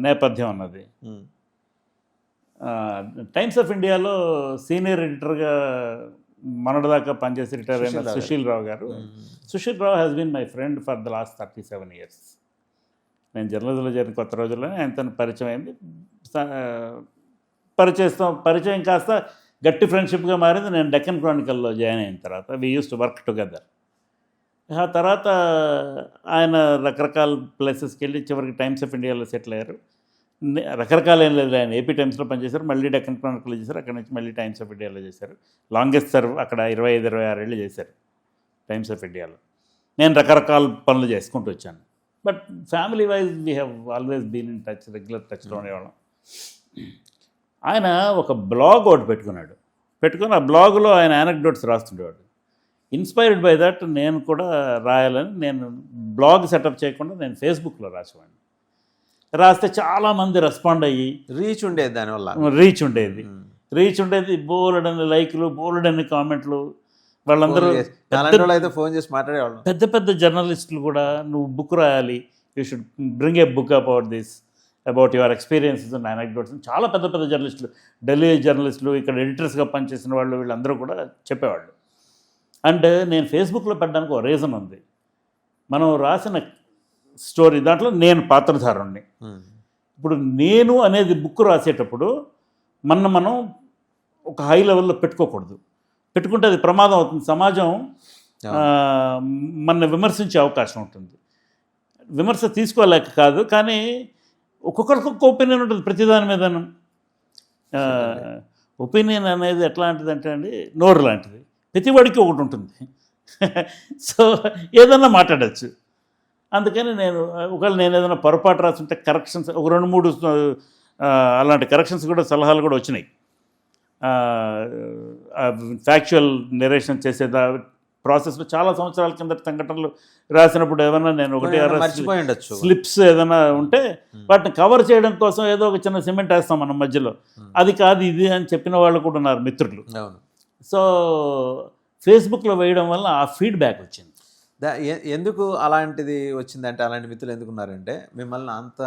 నేపథ్యం ఉన్నది. టైమ్స్ ఆఫ్ ఇండియాలో సీనియర్ ఎడిటర్గా మొన్నటిదాకా పనిచేసి రిటైర్ అయిన Sushil Rao Sushil Rao garu. Sushil Rao has been my friend for the last 37 years. నేను జర్నలిజంలో చేరిన కొత్త రోజుల్లోనే ఆయనతో పరిచయం అయింది. పరిచయం కాస్త గట్టి ఫ్రెండ్షిప్గా మారింది నేను డెక్కన్ క్రానికల్లో జాయిన్ అయిన తర్వాత. We use to work together. ఆ తర్వాత ఆయన రకరకాల ప్లేసెస్కి వెళ్ళి చివరికి టైమ్స్ ఆఫ్ ఇండియాలో సెటిల్ అయ్యారు. రకరకాల ఏం లేదు, ఆయన ఏపీ టైమ్స్లో పనిచేశారు, మళ్ళీ డెక్కన్ క్రానికల్లో చేశారు, అక్కడి నుంచి మళ్ళీ టైమ్స్ ఆఫ్ ఇండియాలో చేశారు. లాంగెస్ట్ సర్వ్ అక్కడ 25-26 ఏళ్ళు చేశారు టైమ్స్ ఆఫ్ ఇండియాలో. నేను రకరకాల పనులు చేసుకుంటూ వచ్చాను. But family wise we have always been in touch, regular టచ్లో ఉండేవాళ్ళం. ఆయన ఒక బ్లాగ్ ఒకటి పెట్టుకుని ఆ బ్లాగులో ఆయన యానెక్డోట్స్ రాస్తుండేవాడు. ఇన్స్పైర్డ్ బై దట్ నేను కూడా రాయాలని నేను బ్లాగ్ సెటప్ చేయకుండా నేను ఫేస్బుక్లో రాసేవాడిని. రాస్తే చాలామంది రెస్పాండ్ అయ్యి రీచ్ ఉండేది, దానివల్ల రీచ్ ఉండేది. బోలెడన్ని లైక్లు, బోలెడన్ని కామెంట్లు. వాళ్ళందరూ అయితే ఫోన్ చేసి మాట్లాడేవాళ్ళు. పెద్ద పెద్ద జర్నలిస్టులు కూడా నువ్వు బుక్ రాయాలి, you should bring A book about your experiences and anecdotes. చాలా పెద్ద పెద్ద జర్నలిస్టులు, ఢిల్లీ జర్నలిస్టులు, ఇక్కడ ఎడిటర్స్గా పనిచేసిన వాళ్ళు, వీళ్ళందరూ కూడా చెప్పేవాళ్ళు. అండ్ నేను ఫేస్బుక్లో పెట్టడానికి ఒక రీజన్ ఉంది. మనం రాసిన స్టోరీ దాంట్లో నేను పాత్రధారుణ్ణి. ఇప్పుడు నేను అనేది బుక్ రాసేటప్పుడు మనం ఒక హై లెవెల్లో పెట్టుకోకూడదు. పెట్టుకుంటే అది ప్రమాదం అవుతుంది. సమాజం మన విమర్శించే అవకాశం ఉంటుంది. విమర్శ తీసుకోలేక కాదు, కానీ ఒక్కొక్కరికి ఒక్కొక్క ఒపీనియన్ ఉంటుంది ప్రతిదాని మీదను. ఒపీనియన్ అనేది ఎట్లాంటిది అంటే అండి, నోరు లాంటిది, ప్రతివాడికి ఒకటి ఉంటుంది. సో ఏదన్నా మాట్లాడచ్చు. అందుకని ఒకవేళ నేను ఏదైనా పొరపాటు రాస్తుంటే కరెక్షన్స్, ఒక 2-3 అలాంటి కరెక్షన్స్ కూడా, సలహాలు కూడా వచ్చినాయి. ఫ్యాక్చువల్ నెరేషన్ చేసే ప్రాసెస్లో చాలా సంవత్సరాల కింద సంఘటనలు రాసినప్పుడు ఏమైనా నేను మర్చిపోయి ఉండొచ్చు, స్లిప్స్ ఏదైనా ఉంటే వాటిని కవర్ చేయడం కోసం ఏదో ఒక చిన్న సిమెంట్ వేస్తాం మనం మధ్యలో. అది కాదు ఇది అని చెప్పిన వాళ్ళు కూడా ఉన్నారు మిత్రులు. సో ఫేస్బుక్లో వేయడం వల్ల ఆ ఫీడ్బ్యాక్ వచ్చింది. ఎందుకు అలాంటిది వచ్చిందంటే, అలాంటి మిత్రులు ఎందుకున్నారంటే మిమ్మల్ని అంత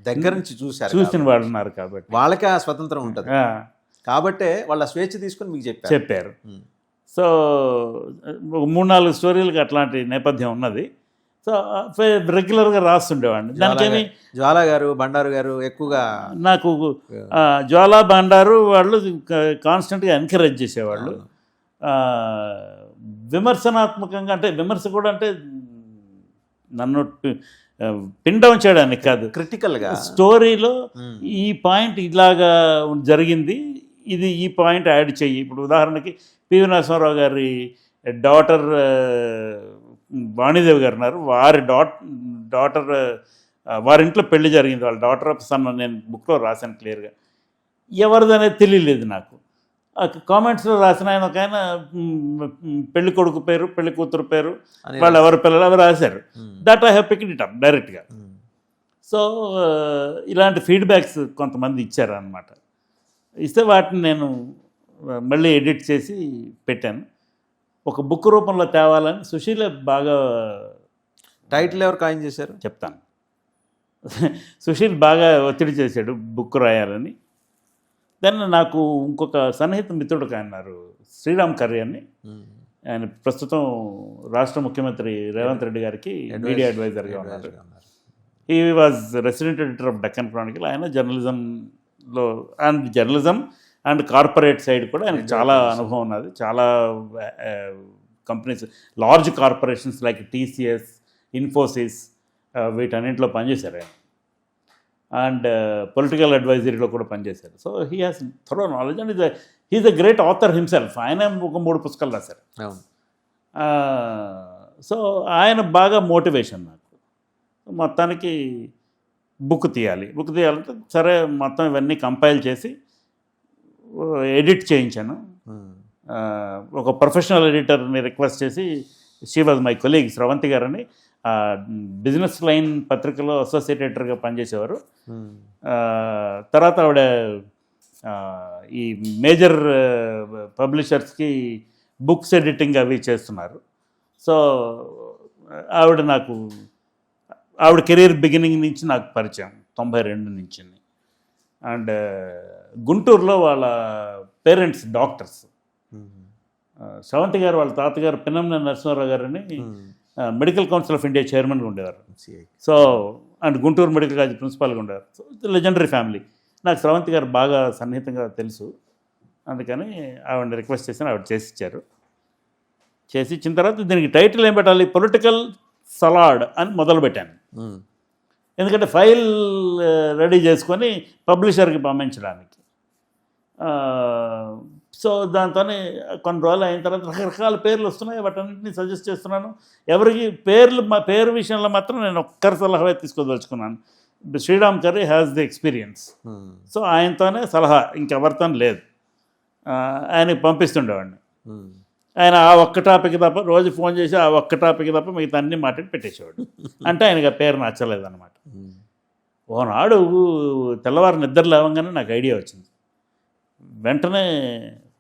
దగ్గర నుంచి చూసిన వాళ్ళు ఉన్నారు కాబట్టి వాళ్ళకే ఆ స్వతంత్రం ఉంటుంది కాబట్టి వాళ్ళ స్వేచ్ఛ తీసుకుని మీకు చెప్పారు. సో 3-4 స్టోరీలకు అట్లాంటి నేపథ్యం ఉన్నది. సో రెగ్యులర్గా రాస్తుండేవాడిని. దానికేమి జ్వాలా గారు, బండారు గారు ఎక్కువగా నాకు జ్వాలా, బండారు వాళ్ళు కాన్స్టెంట్గా ఎంకరేజ్ చేసేవాళ్ళు. విమర్శనాత్మకంగా, అంటే విమర్శ కూడా అంటే నన్ను పిన్ డౌన్ చేయడానికి కాదు, క్రిటికల్గా స్టోరీలో ఈ పాయింట్ ఇలాగా జరిగింది, ఇది ఈ పాయింట్ యాడ్ చెయ్యి. ఇప్పుడు ఉదాహరణకి పివి నరసింహారావు గారి డాటర్ వాణిదేవి గారు ఉన్నారు. వారి డాటర్ వారింట్లో పెళ్లి జరిగింది. వాళ్ళ డాటర్ ఆఫ్ సన్ నేను బుక్లో రాశాను క్లియర్గా. ఎవరిదనేది తెలియలేదు నాకు. కామెంట్స్లో రాసిన ఒక ఆయన పెళ్లి కొడుకు పేరు, పెళ్లి కూతురు పేరు, వాళ్ళు ఎవరి పిల్లలు అవి రాశారు. That I have picked it up డైరెక్ట్గా. సో ఇలాంటి ఫీడ్బ్యాక్స్ కొంతమంది ఇచ్చారు అన్నమాట. ఇస్తే వాటిని నేను మళ్ళీ ఎడిట్ చేసి పెట్టాను. ఒక బుక్ రూపంలో తేవాలని సుశీలే బాగా. టైటిల్ ఎవరు కాయిన్ చేశారు చెప్తాను. సుశీల్ బాగా ఒత్తిడి చేశాడు బుక్ రాయాలని. దెన్ నాకు ఇంకొక సన్నిహిత మిత్రుడు అన్నారు, శ్రీరామ్ కర్రీ అని. ఆయన ప్రస్తుతం రాష్ట్ర ముఖ్యమంత్రి రేవంత్ రెడ్డి గారికి మీడియా అడ్వైజర్గా ఉన్నారు. He was resident editor of Deccan Chronicle. ఆయన జర్నలిజం అండ్ కార్పొరేట్ సైడ్ కూడా ఆయనకు చాలా అనుభవం ఉన్నది. చాలా companies, large corporations like TCS, Infosys, వీటన్నింటిలో పనిచేశారు ఆయన. అండ్ పొలిటికల్ అడ్వైజరీలో కూడా పనిచేశారు. So he has thorough knowledge and he is a great author himself. ఆయన ఒక 3 పుస్తకాలు రాశారు. సో ఆయన బాగా మోటివేషన్ నాకు. మొత్తానికి బుక్ తీయాలంటే సరే మొత్తం ఇవన్నీ కంపైల్ చేసి ఎడిట్ చేయించాను. ఒక ప్రొఫెషనల్ ఎడిటర్ని రిక్వెస్ట్ చేసి, షీ వాజ్ మై కొలీగ్ స్రవంతి గారని, బిజినెస్ లైన్ పత్రికలో అసోసియేట్ ఎడిటర్గా పనిచేసేవారు. తర్వాత ఆవిడ ఈ మేజర్ పబ్లిషర్స్కి బుక్స్ ఎడిటింగ్ అవి చేస్తున్నారు. సో ఆవిడ కెరీర్ బిగినింగ్ నుంచి నాకు పరిచయం 92 నుంచి. అండ్ గుంటూరులో వాళ్ళ పేరెంట్స్ డాక్టర్స్. శ్రవంతి గారు వాళ్ళ తాతగారు పిన్నంనేని నరసింహారావు గారని మెడికల్ కౌన్సిల్ ఆఫ్ ఇండియా చైర్మన్గా ఉండేవారు. So and Guntur medical college ప్రిన్సిపాల్గా ఉండేవారు. So legendary family. నాకు శ్రవంతి గారు బాగా సన్నిహితంగా తెలుసు. అందుకని ఆవిడని రిక్వెస్ట్ చేసి ఆవిడ చేసి ఇచ్చారు. చేసి ఇచ్చిన తర్వాత దీనికి టైటిల్ ఏం పెట్టాలి, పొలిటికల్ సలాడ్ అని మొదలుపెట్టాను. ఎందుకంటే ఫైల్ రెడీ చేసుకొని పబ్లిషర్కి పంపించడానికి. సో దాంతోనే కొన్ని రోజులు అయిన తర్వాత రకరకాల పేర్లు వస్తున్నాయి. వాటన్నింటినీ సజెస్ట్ చేస్తున్నాను. ఎవరికి పేరు విషయంలో మాత్రం నేను ఒక్కరి సలహా తీసుకోదలుచుకున్నాను. Sriram Karri has the experience. So ఆయనతోనే సలహా, ఇంకెవరితో లేదు. ఆయనకి పంపిస్తుండేవాడిని. ఆయన ఆ ఒక్క టాపిక్ తప్ప రోజు ఫోన్ చేసి ఆ ఒక్క టాపిక్ తప్ప మిగతా అన్ని మాట్లాడి పెట్టేసేవాడు. అంటే ఆయనకి ఆ పేరు నచ్చలేదన్నమాట. ఓనాడు తెల్లవారు నిద్ర లేవగానే నాకు ఐడియా వచ్చింది. వెంటనే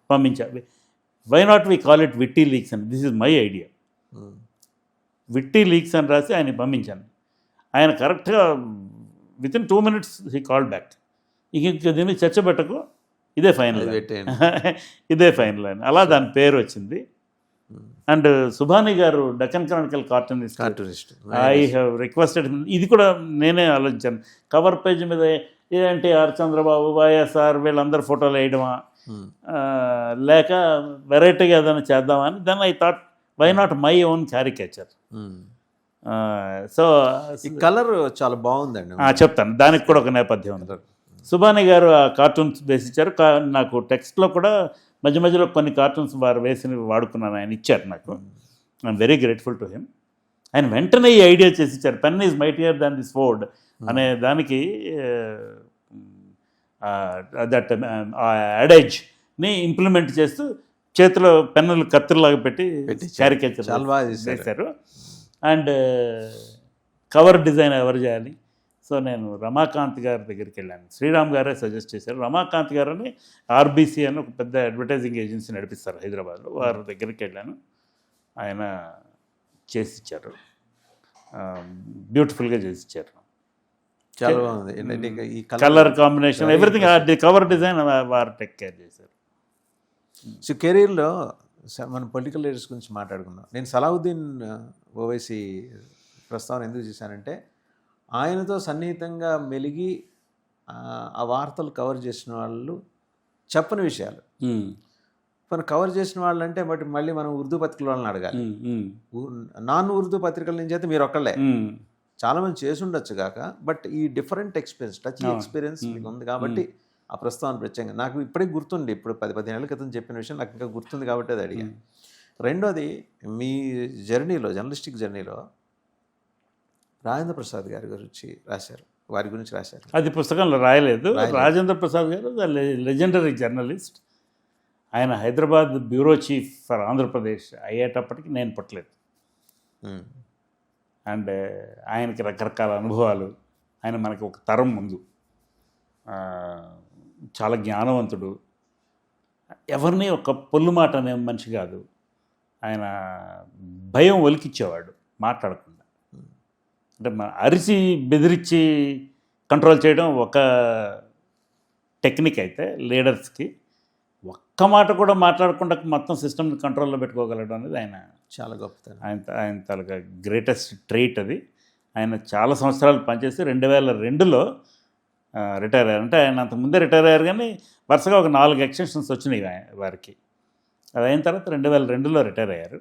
పంపించా. Why not we call it witty leaks అని, this is my idea. Witty leaks అని రాసి ఆయనకి పంపించాను. ఆయన కరెక్ట్గా within 2 minutes he call back. ఇంక దీన్ని చర్చ పెట్టకు, ఇదే ఫైనల్, ఇదే ఫైనల్ అని. అలా దాని పేరు వచ్చింది. అండ్ సుభాని గారు Deccan Chronicle cartoonist, I have requested. ఇది కూడా నేనే ఆలోచించాను. కవర్ పేజ్ మీద ఎన్టీఆర్, చంద్రబాబు, వైఎస్ఆర్ వీళ్ళందరూ ఫోటోలు వేయడమా, లేక వెరైటీగా ఏదైనా చేద్దామా అని. Then I thought why not my own caricature. So ఈ కలర్ చాలా బాగుందండి. చెప్తాను, దానికి కూడా ఒక నేపథ్యం ఉంది. సుభాని గారు ఆ కార్టూన్స్ వేసిచ్చారు. నాకు టెక్స్ట్లో కూడా మధ్య మధ్యలో కొన్ని కార్టూన్స్ వారు వేసినవి వాడుకున్నాను. ఆయన ఇచ్చారు నాకు. I'm very grateful to him. ఆయన వెంటనే ఈ ఐడియా చేసి ఇచ్చారు. Pen is mightier than the sword అనే దానికి దట్ అడేజ్ని ఇంప్లిమెంట్ చేస్తూ చేతిలో పెన్నులు కత్తుల్లాగా పెట్టి క్యారికేచర్ చేశారు. అండ్ కవర్ డిజైన్ ఎవరు చేయాలి? సో నేను రమాకాంత్ గారి దగ్గరికి వెళ్ళాను. శ్రీరామ్ గారే సజెస్ట్ చేశారు. రమాకాంత్ గారని ఆర్బీసీ అని ఒక పెద్ద అడ్వర్టైజింగ్ ఏజెన్సీ నడిపిస్తారు హైదరాబాద్లో. వారి దగ్గరికి వెళ్ళాను. ఆయన చేసిచ్చారు, బ్యూటిఫుల్గా చేసిచ్చారు. చాలా బాగుంది. ఈ colour combination, everything, cover design వారు టేక్ కేర్ చేశారు. సో కెరీర్లో మనం పొలిటికల్ లీడర్స్ గురించి మాట్లాడుకున్నాం. నేను సలావుద్దీన్ ఓవైసీ ప్రస్తావన ఎందుకు చేశానంటే, ఆయనతో సన్నిహితంగా మెలిగి ఆ వార్తలు కవర్ చేసిన వాళ్ళు చెప్పని విషయాలు మనం కవర్ చేసిన వాళ్ళు అంటే బట్ మళ్ళీ మనం ఉర్దూ పత్రికల వాళ్ళని అడగాలి. నాన్ ఉర్దూ పత్రికల నుంచి అయితే మీరు ఒక్కళ్ళే, చాలామంది చేసి ఉండొచ్చు కాక, బట్ ఈ డిఫరెంట్ ఎక్స్పీరియన్స్, టచ్ ఎక్స్పీరియన్స్ మీకు ఉంది కాబట్టి ఆ ప్రస్తావన ప్రత్యేకంగా నాకు ఇప్పటికి గుర్తుంది. ఇప్పుడు 10-15 ఏళ్ళ క్రితం చెప్పిన విషయం నాకు ఇంకా గుర్తుంది కాబట్టి అది అడిగాను. రెండోది, మీ జర్నీలో, జర్నలిస్టిక్ జర్నీలో రాజేంద్ర ప్రసాద్ గారి గురించి రాశారు, వారి గురించి రాశారు. అది పుస్తకంలో రాయలేదు. రాజేంద్ర ప్రసాద్ గారు లెజెండరీ జర్నలిస్ట్. ఆయన Hyderabad bureau chief for Andhra Pradesh అయ్యేటప్పటికి నేను పుట్టలేదు. అండ్ ఆయనకి రకరకాల అనుభవాలు. ఆయన మనకి ఒక తరం ముందు. చాలా జ్ఞానవంతుడు. ఎవరిని ఒక పొల్లు మాట అనే మనిషి కాదు. ఆయన భయం ఒలికిచ్చేవాడు మాట్లాడకుండా. అంటే అరిచి బెదిరించి కంట్రోల్ చేయడం ఒక టెక్నిక్ అయితే, లీడర్స్కి ఒక్క మాట కూడా మాట్లాడకుండా మొత్తం సిస్టమ్ని కంట్రోల్లో పెట్టుకోగలడం అనేది ఆయన చాలా గొప్పతనం. ఆయన తాలూకా గ్రేటెస్ట్ ట్రైట్ అది. ఆయన చాలా సంవత్సరాలు పనిచేసి 2002లో రిటైర్ అయ్యారు. అంటే ఆయన అంతకుముందే రిటైర్ అయ్యారు, కానీ వరుసగా ఒక 4 ఎక్స్టెన్షన్స్ వచ్చినాయి వారికి. అది అయిన తర్వాత 2002లో రిటైర్ అయ్యారు.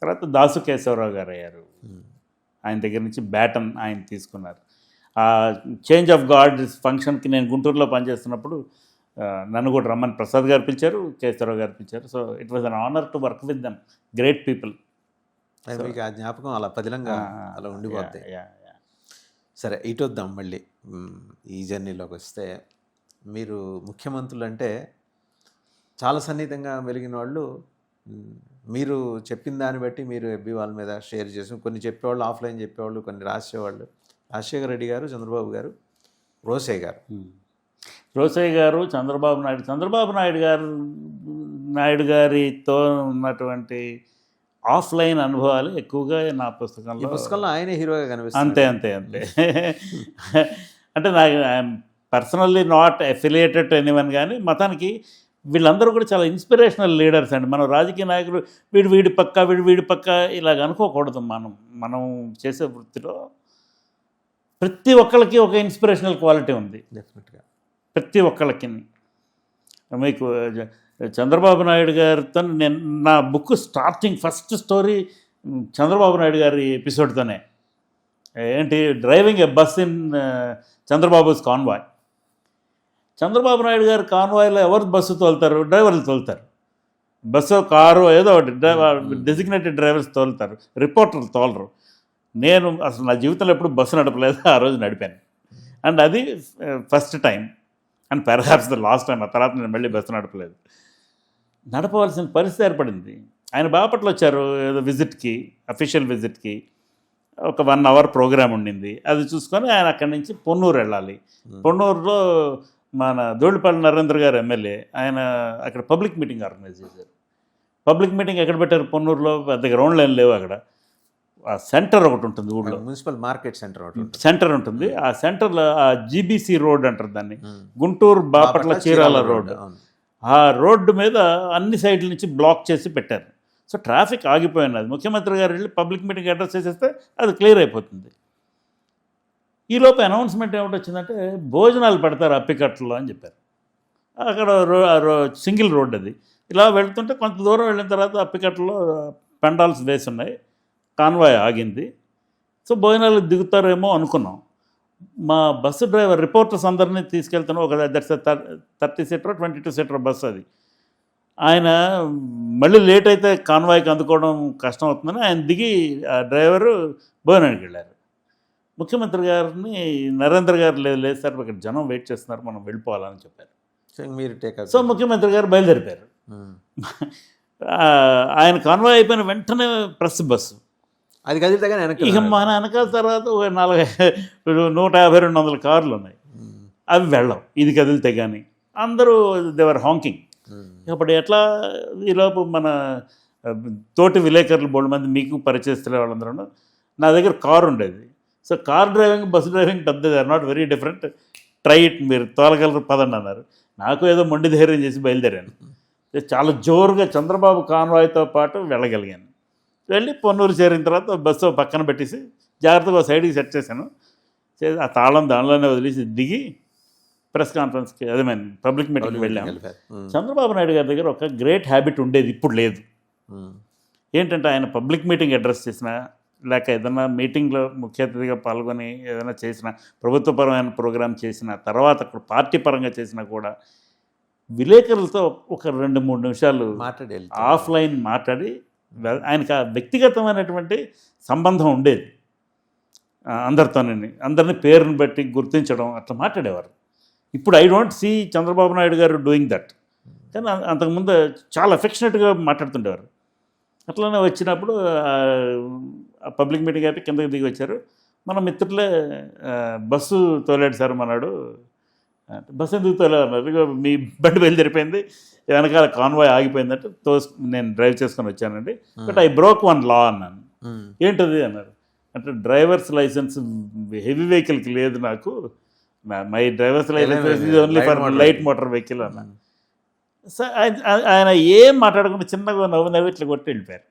తర్వాత దాసు కేశవరావు గారు అయ్యారు. ఆయన దగ్గర నుంచి బ్యాటన్ ఆయన తీసుకున్నారు. ఆ చేంజ్ ఆఫ్ గార్డ్ ఫంక్షన్కి నేను గుంటూరులో పనిచేస్తున్నప్పుడు నన్ను కూడా రమ్మని ప్రసాద్ గారు పిలిచారు, కేశవరావు గారు పిలిచారు. So it was an honour to work with them. Great people. మీకు ఆ జ్ఞాపకం అలా పదిలంగా అలా ఉండిపోతాయి. సరే, ఇటు వద్దాం మళ్ళీ. ఈ జర్నీలోకి వస్తే, మీరు ముఖ్యమంత్రులు అంటే చాలా సన్నిహితంగా వెలిగిన వాళ్ళు. మీరు చెప్పిన దాన్ని బట్టి మీరు ఎబ్బి వాళ్ళ మీద షేర్ చేసి, కొన్ని చెప్పేవాళ్ళు ఆఫ్లైన్ చెప్పేవాళ్ళు, కొన్ని రాసేవాళ్ళు. రాజశేఖర రెడ్డి గారు, చంద్రబాబు గారు, రోసయ్య గారు, చంద్రబాబు నాయుడు గారితో ఉన్నటువంటి ఆఫ్లైన్ అనుభవాలు ఎక్కువగా నా పుస్తకంలో ఆయనే హీరోగా కనిపిస్తుంది. అంతే అంటే నాకు I'm personally not affiliated to anyone, కానీ మతానికి వీళ్ళందరూ కూడా చాలా ఇన్స్పిరేషనల్ లీడర్స్ అండి. మనం రాజకీయ నాయకులు వీడి పక్క ఇలాగ అనుకోకూడదు. మనం చేసే వృత్తిలో ప్రతి ఒక్కళ్ళకి ఒక ఇన్స్పిరేషనల్ క్వాలిటీ ఉంది. డెఫినెట్గా ప్రతి ఒక్కళ్ళకి. మీకు చంద్రబాబు నాయుడు గారితో నేను నా book starting first story Chandrababu Naidu గారి ఎపిసోడ్తోనే. ఏంటి, driving A bus in Chandrababu's convoy. Chandrababu Naidu గారు కాన్వాయ్లో ఎవరు బస్సు తోలుతారు? డ్రైవర్లు తోలుతారు. బస్సు కారు ఏదో ఒకటి డెసిగ్నేటెడ్ డ్రైవర్స్ తోలుతారు, రిపోర్టర్లు తోలరు. నేను అసలు నా జీవితంలో ఎప్పుడు బస్సు నడపలేదు, ఆ రోజు నడిపాను. అండ్ అది first time and perhaps the last time. ఆ తర్వాత నేను మళ్ళీ బస్సు నడపలేదు. నడపవలసిన పరిస్థితి ఏర్పడింది. ఆయన బాపట్ల వచ్చారు ఏదో విజిట్కి, అఫీషియల్ విజిట్కి. ఒక 1 hour ప్రోగ్రామ్ ఉండింది. అది చూసుకొని ఆయన అక్కడి నుంచి పొన్నూరు వెళ్ళాలి. పొన్నూరులో మన ధూళిపల్లి నరేంద్ర గారు ఎమ్మెల్యే, ఆయన అక్కడ పబ్లిక్ మీటింగ్ ఆర్గనైజ్ చేశారు. పబ్లిక్ మీటింగ్ ఎక్కడ పెట్టారు? పొన్నూరులో. పెద్ద గ్రౌండ్లు ఏం లేవు అక్కడ. ఆ సెంటర్ ఒకటి ఉంటుంది ఊళ్ళో, మున్సిపల్ మార్కెట్ సెంటర్ ఉంటుంది. ఆ సెంటర్లో ఆ జీబీసీ రోడ్ అంటారు దాన్ని, గుంటూరు బాపట్ల చీరాల రోడ్. ఆ రోడ్డు మీద అన్ని సైడ్ల నుంచి బ్లాక్ చేసి పెట్టారు. సో ట్రాఫిక్ ఆగిపోయినది. ముఖ్యమంత్రి గారు వెళ్ళి పబ్లిక్ మీటింగ్ అడ్రస్ చేసేస్తే అది క్లియర్ అయిపోతుంది. ఈలోపు అనౌన్స్మెంట్ ఏమిటి వచ్చిందంటే భోజనాలు పెడతారు అప్పికట్లో అని చెప్పారు. అక్కడ సింగిల్ రోడ్ అది. ఇలా వెళ్తుంటే కొంత దూరం వెళ్ళిన తర్వాత అప్పికట్లో పెండాల్స్ వేసి ఉన్నాయి. కాన్వాయ్ ఆగింది. సో భోజనాలు దిగుతారేమో అనుకున్నాం. మా బస్సు డ్రైవర్ రిపోర్టర్స్ అందరినీ తీసుకెళ్తాను. ఒక 30 సీటర్ 22 సీటర్ బస్సు అది. ఆయన మళ్ళీ లేట్ అయితే కాన్వాయ్కి అందుకోవడం కష్టం అవుతుందని ఆయన దిగి ఆ డ్రైవరు భోజనానికి వెళ్ళారు. ముఖ్యమంత్రి గారిని నరేంద్ర గారు లేదు సార్ ఇక్కడ జనం వెయిట్ చేస్తున్నారు, మనం వెళ్ళిపోవాలని చెప్పారు. సో ముఖ్యమంత్రి గారు బయలుదేరిపారు. ఆయన కాన్వాయ్ అయిపోయిన వెంటనే ప్రెస్ బస్సు అది కదిలితే ఇక మన వెనకాల తర్వాత 150-200 కార్లు ఉన్నాయి. అవి వెళ్ళవు ఇది కదిలితే కానీ. అందరూ దేవర్ హాంకింగ్. ఇప్పుడు ఎట్లా ఈలోపు మన తోటి విలేకరులు బోల్డ్ మంది మీకు పరిచయిస్తున్న వాళ్ళందరూ నా దగ్గర కారు ఉండేది. So car driving bus driving పెద్దది are not very different, try it, మీరు తోలగలరు పదండి అన్నారు. నాకు ఏదో మొండి ధైర్యం చేసి బయలుదేరాను. చాలా జోరుగా చంద్రబాబు కాన్వాయ్తో పాటు వెళ్ళగలిగాను. వెళ్ళి పొన్నూరు చేరిన తర్వాత బస్సు పక్కన పెట్టేసి జాగ్రత్తగా సైడ్కి సెట్ చేశాను. ఆ తాళం దానిలోనే వదిలేసి దిగి ప్రెస్ కాన్ఫరెన్స్కి అదే పబ్లిక్ మీటింగ్కి వెళ్ళాము. చంద్రబాబు నాయుడు గారి దగ్గర ఒక గ్రేట్ హ్యాబిట్ ఉండేది, ఇప్పుడు లేదు. ఏంటంటే ఆయన పబ్లిక్ మీటింగ్ అడ్రస్ చేసినా లేక ఏదైనా మీటింగ్లో ముఖ్య అతిథిగా పాల్గొని ఏదైనా చేసినా, ప్రభుత్వపరమైన ప్రోగ్రాం చేసిన తర్వాత పార్టీ పరంగా చేసినా కూడా విలేకరులతో ఒక 2-3 నిమిషాలు ఆఫ్లైన్ మాట్లాడి ఆయనకు ఆ వ్యక్తిగతమైనటువంటి సంబంధం ఉండేది. అందరినీ పేరుని బట్టి గుర్తించడం అట్లా మాట్లాడేవారు. ఇప్పుడు I don't see Chandrababu Naidu గారు డూయింగ్ దట్. కానీ అంతకుముందు చాలా అఫెక్షనేట్గా మాట్లాడుతుండేవారు. అట్లనే వచ్చినప్పుడు పబ్లిక్ మీటింగ్ అయిపోయి కిందకి దిగి వచ్చారు. మన మిత్రులే బస్సు తోలాడు సార్ మనాడు. బస్సు ఎందుకు తోలేదన్నారు. మీ బండి బయలుదేరిపోయింది, వెనకాల కాన్వాయ్ ఆగిపోయిందంటే నేను డ్రైవ్ చేసుకొని వచ్చానండి. బట్ ఐ బ్రోక్ 1 law అన్నాను. ఏంటది అన్నారు. అంటే డ్రైవర్స్ లైసెన్స్ హెవీ వెహికల్కి లేదు నాకు, మై డ్రైవర్స్ లైసెన్స్ ఇది only for light motor vehicle అన్నాను. సో ఆయన ఏం మాట్లాడకుండా చిన్నగా నవ్వు ఇట్లా కొట్టి వెళ్ళిపోయారు.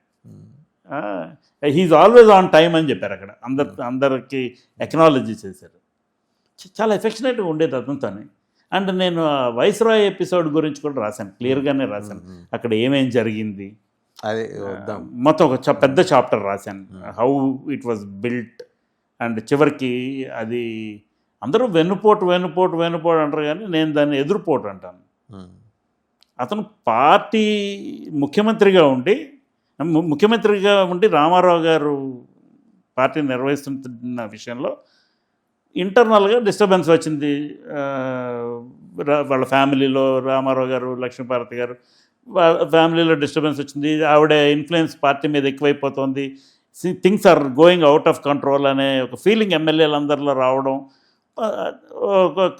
హీఈస్ ఆల్వేస్ ఆన్ టైం అని చెప్పారు. అక్కడ అందరికి ఎక్నాలజీ చేశారు. చాలా ఎఫెక్షనేట్గా ఉండేది అతనితో. అండ్ నేను వైస్రాయ్ ఎపిసోడ్ గురించి కూడా రాశాను, క్లియర్గానే రాశాను. అక్కడ ఏమేం జరిగింది అదే మొత్తం ఒక పెద్ద చాప్టర్ రాశాను, how it was built. And చివరికి అది అందరూ వెన్నుపోటు అంటారు కానీ నేను దాన్ని ఎదురుపోటు అంటాను. అతను పార్టీ ముఖ్యమంత్రిగా ఉండి రామారావు గారు పార్టీ నిర్వహిస్తున్న విషయంలో ఇంటర్నల్గా డిస్టర్బెన్స్ వచ్చింది. వాళ్ళ ఫ్యామిలీలో రామారావు గారు, లక్ష్మీపార్వతి గారు వాళ్ళ ఫ్యామిలీలో డిస్టర్బెన్స్ వచ్చింది. ఆవిడ ఇన్ఫ్లుయెన్స్ పార్టీ మీద ఎక్కువైపోతుంది, things are going out of control అనే ఒక ఫీలింగ్ ఎమ్మెల్యేలందరిలో రావడం.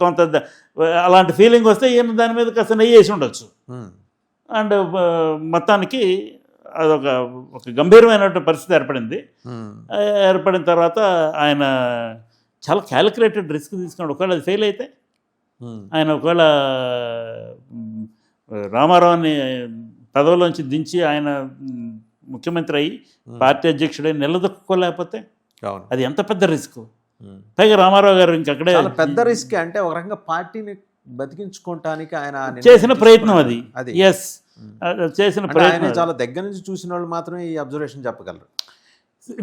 కొంత అలాంటి ఫీలింగ్ వస్తే ఈయన దాని మీద కాస్త నెయ్యి వేసి ఉండొచ్చు. అండ్ మొత్తానికి అదొక గంభీరమైనటువంటి పరిస్థితి ఏర్పడింది. ఏర్పడిన తర్వాత ఆయన చాలా క్యాలిక్యులేటెడ్ రిస్క్ తీసుకున్నాడు. ఒకవేళ అది ఫెయిల్ అయితే, ఆయన ఒకవేళ రామారావుని పదవిలోంచి దించి ఆయన ముఖ్యమంత్రి అయ్యి పార్టీ అధ్యక్షుడై నిలదొక్కుకోలేకపోతే అవును. అది ఎంత పెద్ద రిస్క్. పైగా రామారావు గారు ఇంకక్కడే చాలా పెద్ద రిస్క్. అంటే ఒక రకంగా పార్టీని బతికించుకోవటానికి ఆయన చేసిన ప్రయత్నం అది. ఎస్, చేసిన ఆయన ప్రయత్నం. చాలా దగ్గర నుంచి చూసిన వాళ్ళు మాత్రమే ఈ అబ్జర్వేషన్ చెప్పగలరు.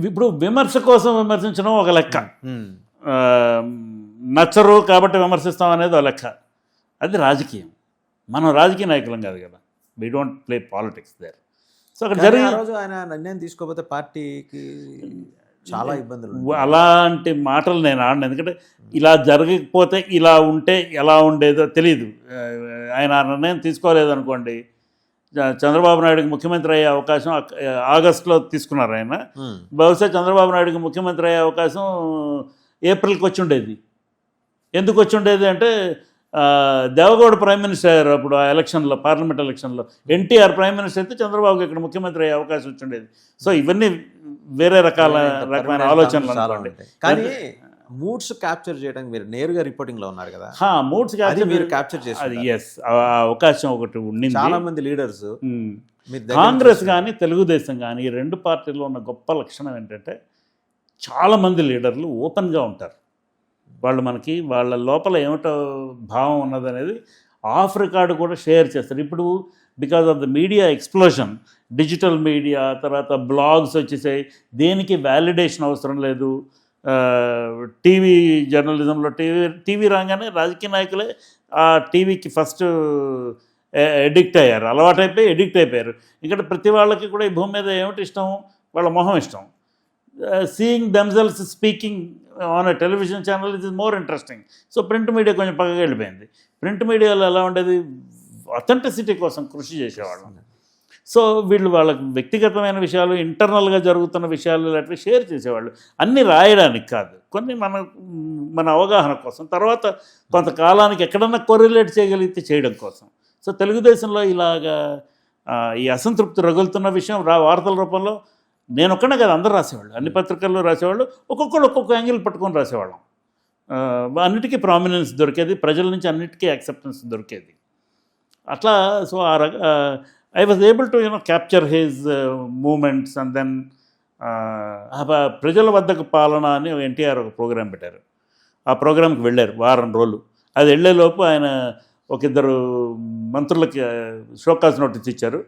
ఇప్పుడు విమర్శ కోసం విమర్శించడం ఒక లెక్క, నచ్చరు కాబట్టి విమర్శిస్తాం అనేది ఒక లెక్క. అది రాజకీయం. మనం రాజకీయ నాయకులం కాదు కదా, we don't play politics there. So అక్కడ జరిగిన రోజు ఆయన నిర్ణయం తీసుకోకపోతే పార్టీకి చాలా ఇబ్బందులు. అలాంటి మాటలు నేను ఆడను, ఎందుకంటే ఇలా జరగకపోతే ఇలా ఉంటే ఎలా ఉండేదో తెలియదు. ఆయన ఆ నిర్ణయం తీసుకోలేదు అనుకోండి, చంద్రబాబు నాయుడుకి ముఖ్యమంత్రి అయ్యే అవకాశం ఆగస్టులో తీసుకున్నారు ఆయన. బహుశా చంద్రబాబు నాయుడుకి ముఖ్యమంత్రి అయ్యే అవకాశం ఏప్రిల్కి వచ్చి ఉండేది. ఎందుకు వచ్చి ఉండేది అంటే దేవగౌడ ప్రైమ్ మినిస్టర్ అయ్యారు అప్పుడు ఆ ఎలక్షన్లో, పార్లమెంట్ ఎలక్షన్లో. ఎన్టీఆర్ ప్రైమ్ మినిస్టర్ అయితే చంద్రబాబుకి ఇక్కడ ముఖ్యమంత్రి అయ్యే అవకాశం వచ్చి ఉండేది. సో ఇవన్నీ వేరే రకమైన ఆలోచనలు అనుకోండి. కానీ మూడ్స్ క్యాప్చర్ చేయడానికి మీరు నేరుగా రిపోర్టింగ్లో ఉన్నారు కదా, మూడ్స్ క్యాప్చర్ మీరు క్యాప్చర్ చేసి ఎస్, ఆ అవకాశం ఒకటి ఉండింది. చాలా మంది లీడర్స్ కాంగ్రెస్ కానీ తెలుగుదేశం కానీ ఈ రెండు పార్టీల్లో ఉన్న గొప్ప లక్షణం ఏంటంటే చాలామంది లీడర్లు ఓపెన్గా ఉంటారు. వాళ్ళు మనకి వాళ్ళ లోపల ఏమిటో భావం ఉన్నదనేది ఆఫ్ రికార్డు కూడా షేర్ చేస్తారు. ఇప్పుడు because of the media explosion, digital media, తర్వాత బ్లాగ్స్ వచ్చేసాయి, దేనికి వ్యాలిడేషన్ అవసరం లేదు. టీవీ జర్నలిజంలో టీవీ రాగానే రాజకీయ నాయకులే ఆ టీవీకి ఫస్ట్ ఎడిక్ట్ అయ్యారు, అలవాటైపోయి ఎడిక్ట్ అయిపోయారు. ఇక్కడ ప్రతి వాళ్ళకి కూడా ఈ భూమి మీద ఏమిటి ఇష్టం, వాళ్ళ మొహం ఇష్టం. Seeing themselves speaking on a television channel it is more interesting. So print media కొంచెం పక్కకి వెళ్ళిపోయింది. ప్రింట్ మీడియాలో ఎలా ఉండేది, అథెంటిసిటీ కోసం కృషి చేసేవాళ్ళం. సో వీళ్ళు వాళ్ళకి వ్యక్తిగతమైన విషయాలు, ఇంటర్నల్గా జరుగుతున్న విషయాలు ఇలాంటివి షేర్ చేసేవాళ్ళు. అన్నీ రాయడానికి కాదు, కొన్ని మన అవగాహన కోసం, తర్వాత కొంతకాలానికి ఎక్కడన్నా కొరిలేట్ చేయగలిగితే చేయడం కోసం. సో తెలుగుదేశంలో ఇలాగా ఈ అసంతృప్తి రగులుతున్న విషయం వార్తల రూపంలో నేను ఒక్కడే కదా, అందరూ రాసేవాళ్ళు, అన్ని పత్రికల్లో రాసేవాళ్ళు, ఒక్కొక్కరు ఒక్కొక్క యాంగిల్ పట్టుకొని రాసేవాళ్ళం. అన్నిటికీ ప్రామినెన్స్ దొరికేది, ప్రజల నుంచి అన్నిటికీ యాక్సెప్టెన్స్ దొరికేది. అట్లా so I was able to capture his moments. And then ప్రజల వద్దకు పాలన అని ఎన్టీఆర్ ఒక ప్రోగ్రాం పెట్టారు. ఆ ప్రోగ్రాంకి వెళ్ళారు వారం రోజులు. అది వెళ్ళేలోపు ఆయన ఒక ఇద్దరు మంత్రులకి షోకాజ్ నోటీస్ ఇచ్చారు,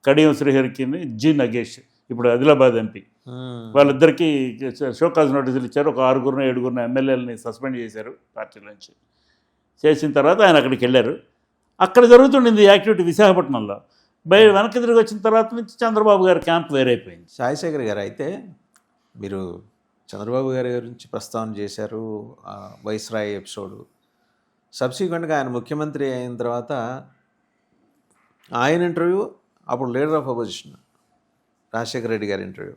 కడియం శ్రీహరికి, జి నగేష్, ఇప్పుడు ఆదిలాబాద్ ఎంపీ. వాళ్ళిద్దరికీ షోకాజ్ నోటీసులు ఇచ్చారు. ఒక 6-7 ఎమ్మెల్యేలని సస్పెండ్ చేశారు పార్టీలోంచి. చేసిన తర్వాత ఆయన అక్కడికి వెళ్ళారు. అక్కడ జరుగుతుండింది యాక్టివిటీ విశాఖపట్నంలో. వెనక్కి తిరిగి వచ్చిన తర్వాత నుంచి చంద్రబాబు గారి క్యాంప్ వేరైపోయింది. సాయిశేఖర్ గారు, అయితే మీరు చంద్రబాబు గారి గురించి ప్రస్తావన చేశారు, వైస్రాయ్ ఎపిసోడు. సబ్సిక్వెంట్గా ఆయన ముఖ్యమంత్రి అయిన తర్వాత ఆయన ఇంటర్వ్యూ, అప్పుడు leader of opposition Rajasekhara Reddy garu interview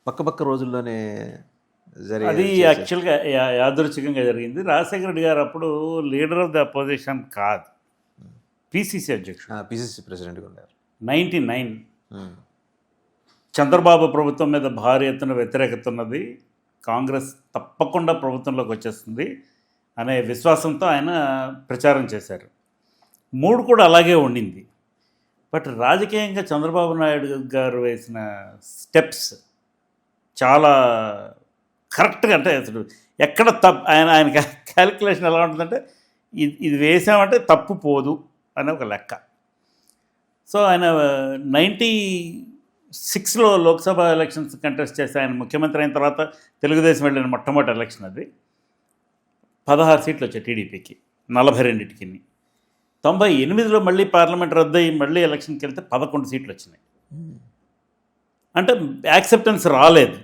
పక్క రోజుల్లోనే జరిగింది. అది యాక్చువల్గా యాదృచ్ఛికంగా జరిగింది. రాజశేఖర రెడ్డి గారు అప్పుడు లీడర్ ఆఫ్ ద అపోజిషన్ కాదు, పిసిసి అధ్యక్షుడు, పిసిసి ప్రెసిడెంట్గా ఉన్నారు. 99 చంద్రబాబు ప్రభుత్వం మీద భారీ ఎత్తున వ్యతిరేకత ఉన్నది, కాంగ్రెస్ తప్పకుండా ప్రభుత్వంలోకి వచ్చేస్తుంది అనే విశ్వాసంతో ఆయన ప్రచారం చేశారు. 3 కూడా అలాగే ఉండింది. బట్ రాజకీయంగా చంద్రబాబు నాయుడు గారు వేసిన స్టెప్స్ చాలా కరెక్ట్గా, అంటే అసలు ఎక్కడ ఆయన క్యాలిక్యులేషన్ ఎలా ఉంటుందంటే ఇది వేసామంటే తప్పు పోదు అనే ఒక లెక్క. సో ఆయన 96లో లోక్సభ ఎలక్షన్స్ కంటెస్ట్ చేసి ఆయన ముఖ్యమంత్రి అయిన తర్వాత తెలుగుదేశం వెళ్ళిన మొట్టమొదటి ఎలక్షన్ అది. 16 సీట్లు వచ్చాయి టీడీపీకి, 42కి. 98లో మళ్ళీ పార్లమెంట్ రద్దు అయ్యి మళ్ళీ ఎలక్షన్కి వెళ్తే 11 సీట్లు వచ్చినాయి. అంటే యాక్సెప్టెన్స్ రాలేదు.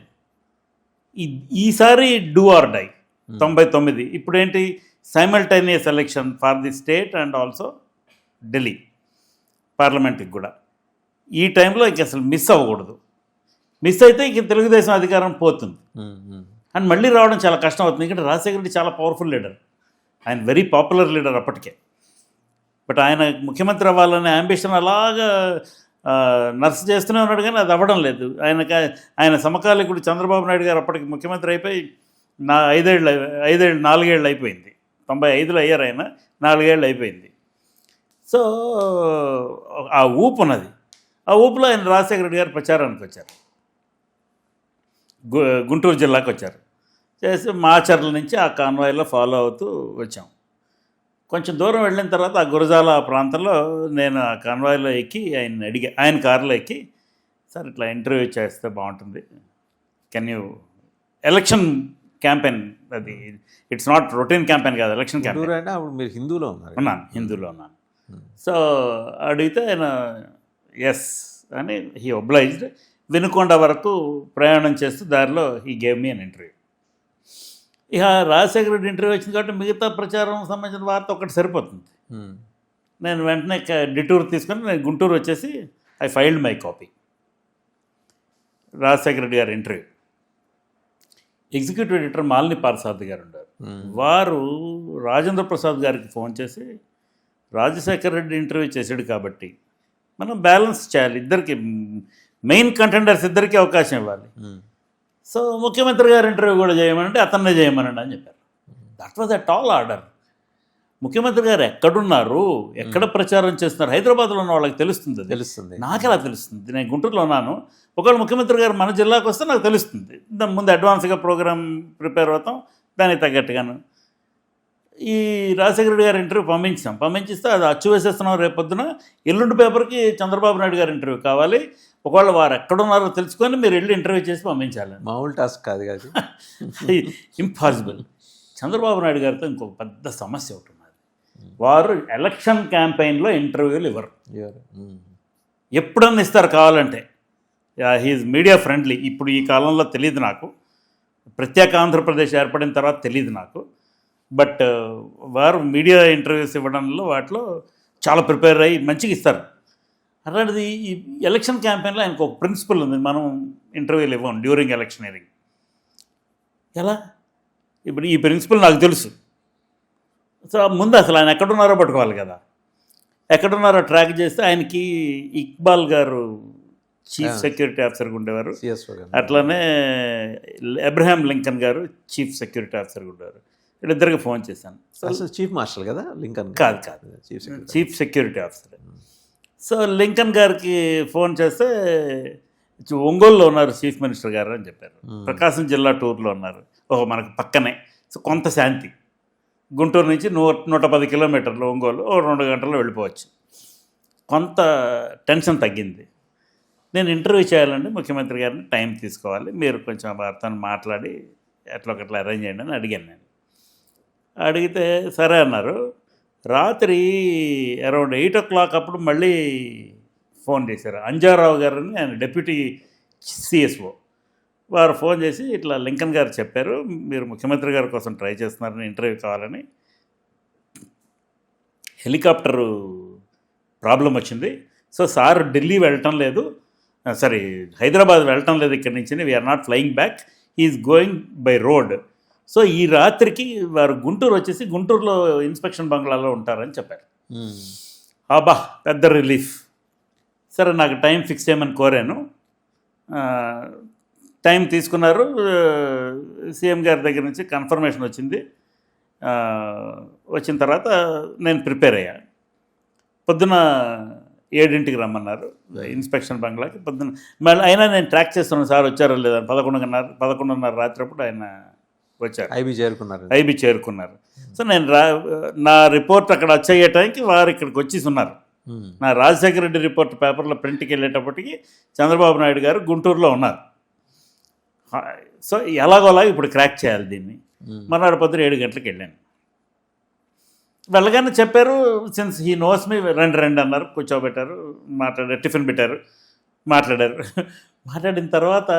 ఈసారి డూ ఆర్ డై 99. ఇప్పుడేంటి, simultaneous election for the state and also Delhi పార్లమెంట్కి కూడా. ఈ టైంలో ఇంక అసలు మిస్ అవ్వకూడదు. మిస్ అయితే ఇంక తెలుగుదేశం అధికారం పోతుంది అండ్ మళ్ళీ రావడం చాలా కష్టం అవుతుంది. ఎందుకంటే రాజశేఖర రెడ్డి చాలా పవర్ఫుల్ లీడర్, ఆయన వెరీ పాపులర్ లీడర్ అప్పటికే. బట్ ఆయన ముఖ్యమంత్రి అవ్వాలనే అంబిషన్ అలాగా నర్స్ చేస్తూనే ఉన్నాడు, కానీ అది అవ్వడం లేదు. ఆయన సమకాలీకుడు చంద్రబాబు నాయుడు గారు అప్పటికి ముఖ్యమంత్రి అయిపోయి 4 ఏళ్ళు అయిపోయింది. 95లో అయ్యారు ఆయన, 4 ఏళ్ళు అయిపోయింది. సో ఆ ఊపు ఉన్నది. ఆ ఊపులో ఆయన రాజశేఖర రెడ్డి గారు ప్రచారానికి వచ్చారు, గుంటూరు జిల్లాకు వచ్చారు. చేసి మాచర్ల నుంచి ఆ కాన్వాయ్లో ఫాలో అవుతూ వచ్చాం. కొంచెం దూరం వెళ్ళిన తర్వాత ఆ గురజాల ప్రాంతంలో నేను ఆ కాన్వాయ్లో ఎక్కి ఆయన అడిగా, ఆయన కారులో ఎక్కి, సార్ ఇట్లా ఇంటర్వ్యూ చేస్తే బాగుంటుంది, కెన్ యూ, ఎలక్షన్ క్యాంపెయిన్ అది, ఇట్స్ నాట్ రొటీన్ క్యాంపెయిన్ కాదు, ఎలక్షన్ క్యాంపెయిన్. అంటే అప్పుడు మీరు హిందూలో ఉన్నారు? ఉన్నాను, హిందూలో ఉన్నాను. సో అడిగితే ఆయన ఎస్ అని హీ ఒబ్లైజ్డ్. వినుకొండ వరకు ప్రయాణం చేస్తూ దారిలో he gave me an interview. ఇక రాజశేఖర రెడ్డి ఇంటర్వ్యూ వచ్చింది కాబట్టి మిగతా ప్రచారం సంబంధించిన వార్త ఒకటి సరిపోతుంది. నేను వెంటనే డిటూర్ తీసుకొని నేను గుంటూరు వచ్చేసి I filed my copy. Rajasekhara Reddy garu interview, executive editor Malini Parthasarathy garu ఉన్నారు. వారు రాజేంద్ర ప్రసాద్ గారికి ఫోన్ చేసి, రాజశేఖర రెడ్డి ఇంటర్వ్యూ చేశాడు కాబట్టి మనం బ్యాలెన్స్ చేయాలి, ఇద్దరికి మెయిన్ కంటెండర్స్ ఇద్దరికి అవకాశం ఇవ్వాలి, సో ముఖ్యమంత్రి గారి ఇంటర్వ్యూ కూడా చేయమనంటే అతన్నే చేయమనండి అని చెప్పారు. That was a tall order. ముఖ్యమంత్రి గారు ఎక్కడున్నారు, ఎక్కడ ప్రచారం చేస్తున్నారు, హైదరాబాద్లో ఉన్న వాళ్ళకి తెలుస్తుంది. నాకెలా తెలుస్తుంది? నేను గుంటూరులో ఉన్నాను. ఒకవేళ ముఖ్యమంత్రి గారు మన జిల్లాకు వస్తే నాకు తెలుస్తుంది. దాని ముందు అడ్వాన్స్గా ప్రోగ్రామ్ ప్రిపేర్ అవుతాం, దానికి తగ్గట్టుగాను. ఈ రాజశేఖర రెడ్డి గారి ఇంటర్వ్యూ పంపించిస్తే అది అచ్చు వేసేస్తున్నాం, రేపొద్దున ఎల్లుండి పేపర్కి చంద్రబాబు నాయుడు గారి ఇంటర్వ్యూ కావాలి, ఒకవేళ వారు ఎక్కడున్నారో తెలుసుకొని మీరు వెళ్ళి ఇంటర్వ్యూ చేసి పంపించాలి. మామూలు టాస్క్ కాదు కాదు, ఇంపాసిబుల్. చంద్రబాబు నాయుడు గారితో ఇంకొక పెద్ద సమస్య ఒకటి ఉన్నది. వారు ఎలక్షన్ క్యాంపెయిన్లో ఇంటర్వ్యూలు ఇవ్వరు, ఎప్పుడన్నా ఇస్తారు కావాలంటే. He's media friendly. ఇప్పుడు ఈ కాలంలో తెలియదు నాకు, ప్రత్యేక ఆంధ్రప్రదేశ్ ఏర్పడిన తర్వాత తెలియదు నాకు. బట్ వారు మీడియా ఇంటర్వ్యూస్ ఇవ్వడంలో వాటిలో చాలా ప్రిపేర్ అయ్యి మంచిగా ఇస్తారు. అలాంటిది ఈ ఎలక్షన్ క్యాంపెయిన్లో ఆయనకు ఒక ప్రిన్సిపల్ ఉంది, మనం ఇంటర్వ్యూలు ఇవ్వం డ్యూరింగ్ ఎలక్షనీరింగ్. ఎలా? ఇప్పుడు ఈ ప్రిన్సిపల్ నాకు తెలుసు. సో ముందు అసలు ఆయన ఎక్కడున్నారో పట్టుకోవాలి కదా, ఎక్కడున్నారో ట్రాక్ చేస్తే ఆయనకి ఇక్బాల్ గారు చీఫ్ సెక్యూరిటీ ఆఫీసర్గా ఉండేవారు, అట్లానే అబ్రహాం లింకన్ గారు చీఫ్ సెక్యూరిటీ ఆఫీసర్గా ఉండేవారు. వీళ్ళిద్దరికి ఫోన్ చేశాను. చీఫ్ మార్షల్ కదా లింకన్? కాదు, chief security officer. So Lincoln గారికి ఫోన్ చేస్తే ఒంగోలులో ఉన్నారు చీఫ్ మినిస్టర్ గారు అని చెప్పారు. ప్రకాశం జిల్లా టూర్లో ఉన్నారు, మనకు పక్కనే. సో కొంత శాంతి, గుంటూరు నుంచి 110 కిలోమీటర్లు ఒంగోలు, 2 గంటల్లో వెళ్ళిపోవచ్చు. కొంత టెన్షన్ తగ్గింది. నేను ఇంటర్వ్యూ చేయాలంటే ముఖ్యమంత్రి గారిని టైం తీసుకోవాలి, మీరు కొంచెం వారితో మాట్లాడి ఎట్లా ఒకట్లా అరేంజ్ చేయండి అని అడిగాను. నేను అడిగితే సరే అన్నారు. రాత్రి అరౌండ్ 8 o'clock అప్పుడు మళ్ళీ ఫోన్ చేశారు. అంజారావు గారని ఆయన డిప్యూటీ సిఎస్ఓ, వారు ఫోన్ చేసి ఇట్లా లింకన్ గారు చెప్పారు, మీరు ముఖ్యమంత్రి గారి కోసం ట్రై చేస్తున్నారని, ఇంటర్వ్యూ కావాలని, హెలికాప్టరు ప్రాబ్లం వచ్చింది, సో సార్ ఢిల్లీ వెళ్ళటం లేదు, సారీ హైదరాబాద్ వెళ్ళటం లేదు ఇక్కడి నుంచి, we're not flying back, he's going by road. So ఈ రాత్రికి వారు గుంటూరు వచ్చేసి గుంటూరులో ఇన్స్పెక్షన్ బంగ్లాలో ఉంటారని చెప్పారు. అబ్బా పెద్ద రిలీఫ్. సరే నాకు టైం ఫిక్స్ చేయమని కోరాను, టైం తీసుకున్నారు. సీఎం గారి దగ్గర నుంచి కన్ఫర్మేషన్ వచ్చింది. వచ్చిన తర్వాత నేను ప్రిపేర్ అయ్యా. పొద్దున 7 రమ్మన్నారు ఇన్స్పెక్షన్ బంగ్లాకి. పొద్దున మళ్ళీ అయినా నేను ట్రాక్ చేస్తున్నాను, సార్ వచ్చారో లేదా, 11:30 రాత్రి అప్పుడు ఆయన వచ్చారు, ఐబీ చేరుకున్నారు. సో నేను నా రిపోర్ట్ అక్కడ వచ్చే టైంకి వారు ఇక్కడికి వచ్చేసి ఉన్నారు. నా రాజశేఖర రెడ్డి రిపోర్ట్ పేపర్లో ప్రింట్కి వెళ్ళేటప్పటికి చంద్రబాబు నాయుడు గారు గుంటూరులో ఉన్నారు. సో ఎలాగోలాగా ఇప్పుడు క్రాక్ చేయాలి దీన్ని. మర్నాడు పొద్దున 7 గంటలకు వెళ్ళాను. వెళ్ళగానే చెప్పారు, సిన్స్ హీ నోస్ మీ, రండి అన్నారు, కూర్చోబెట్టారు, మాట్లాడారు, టిఫిన్ పెట్టారు, మాట్లాడారు. మాట్లాడిన తర్వాత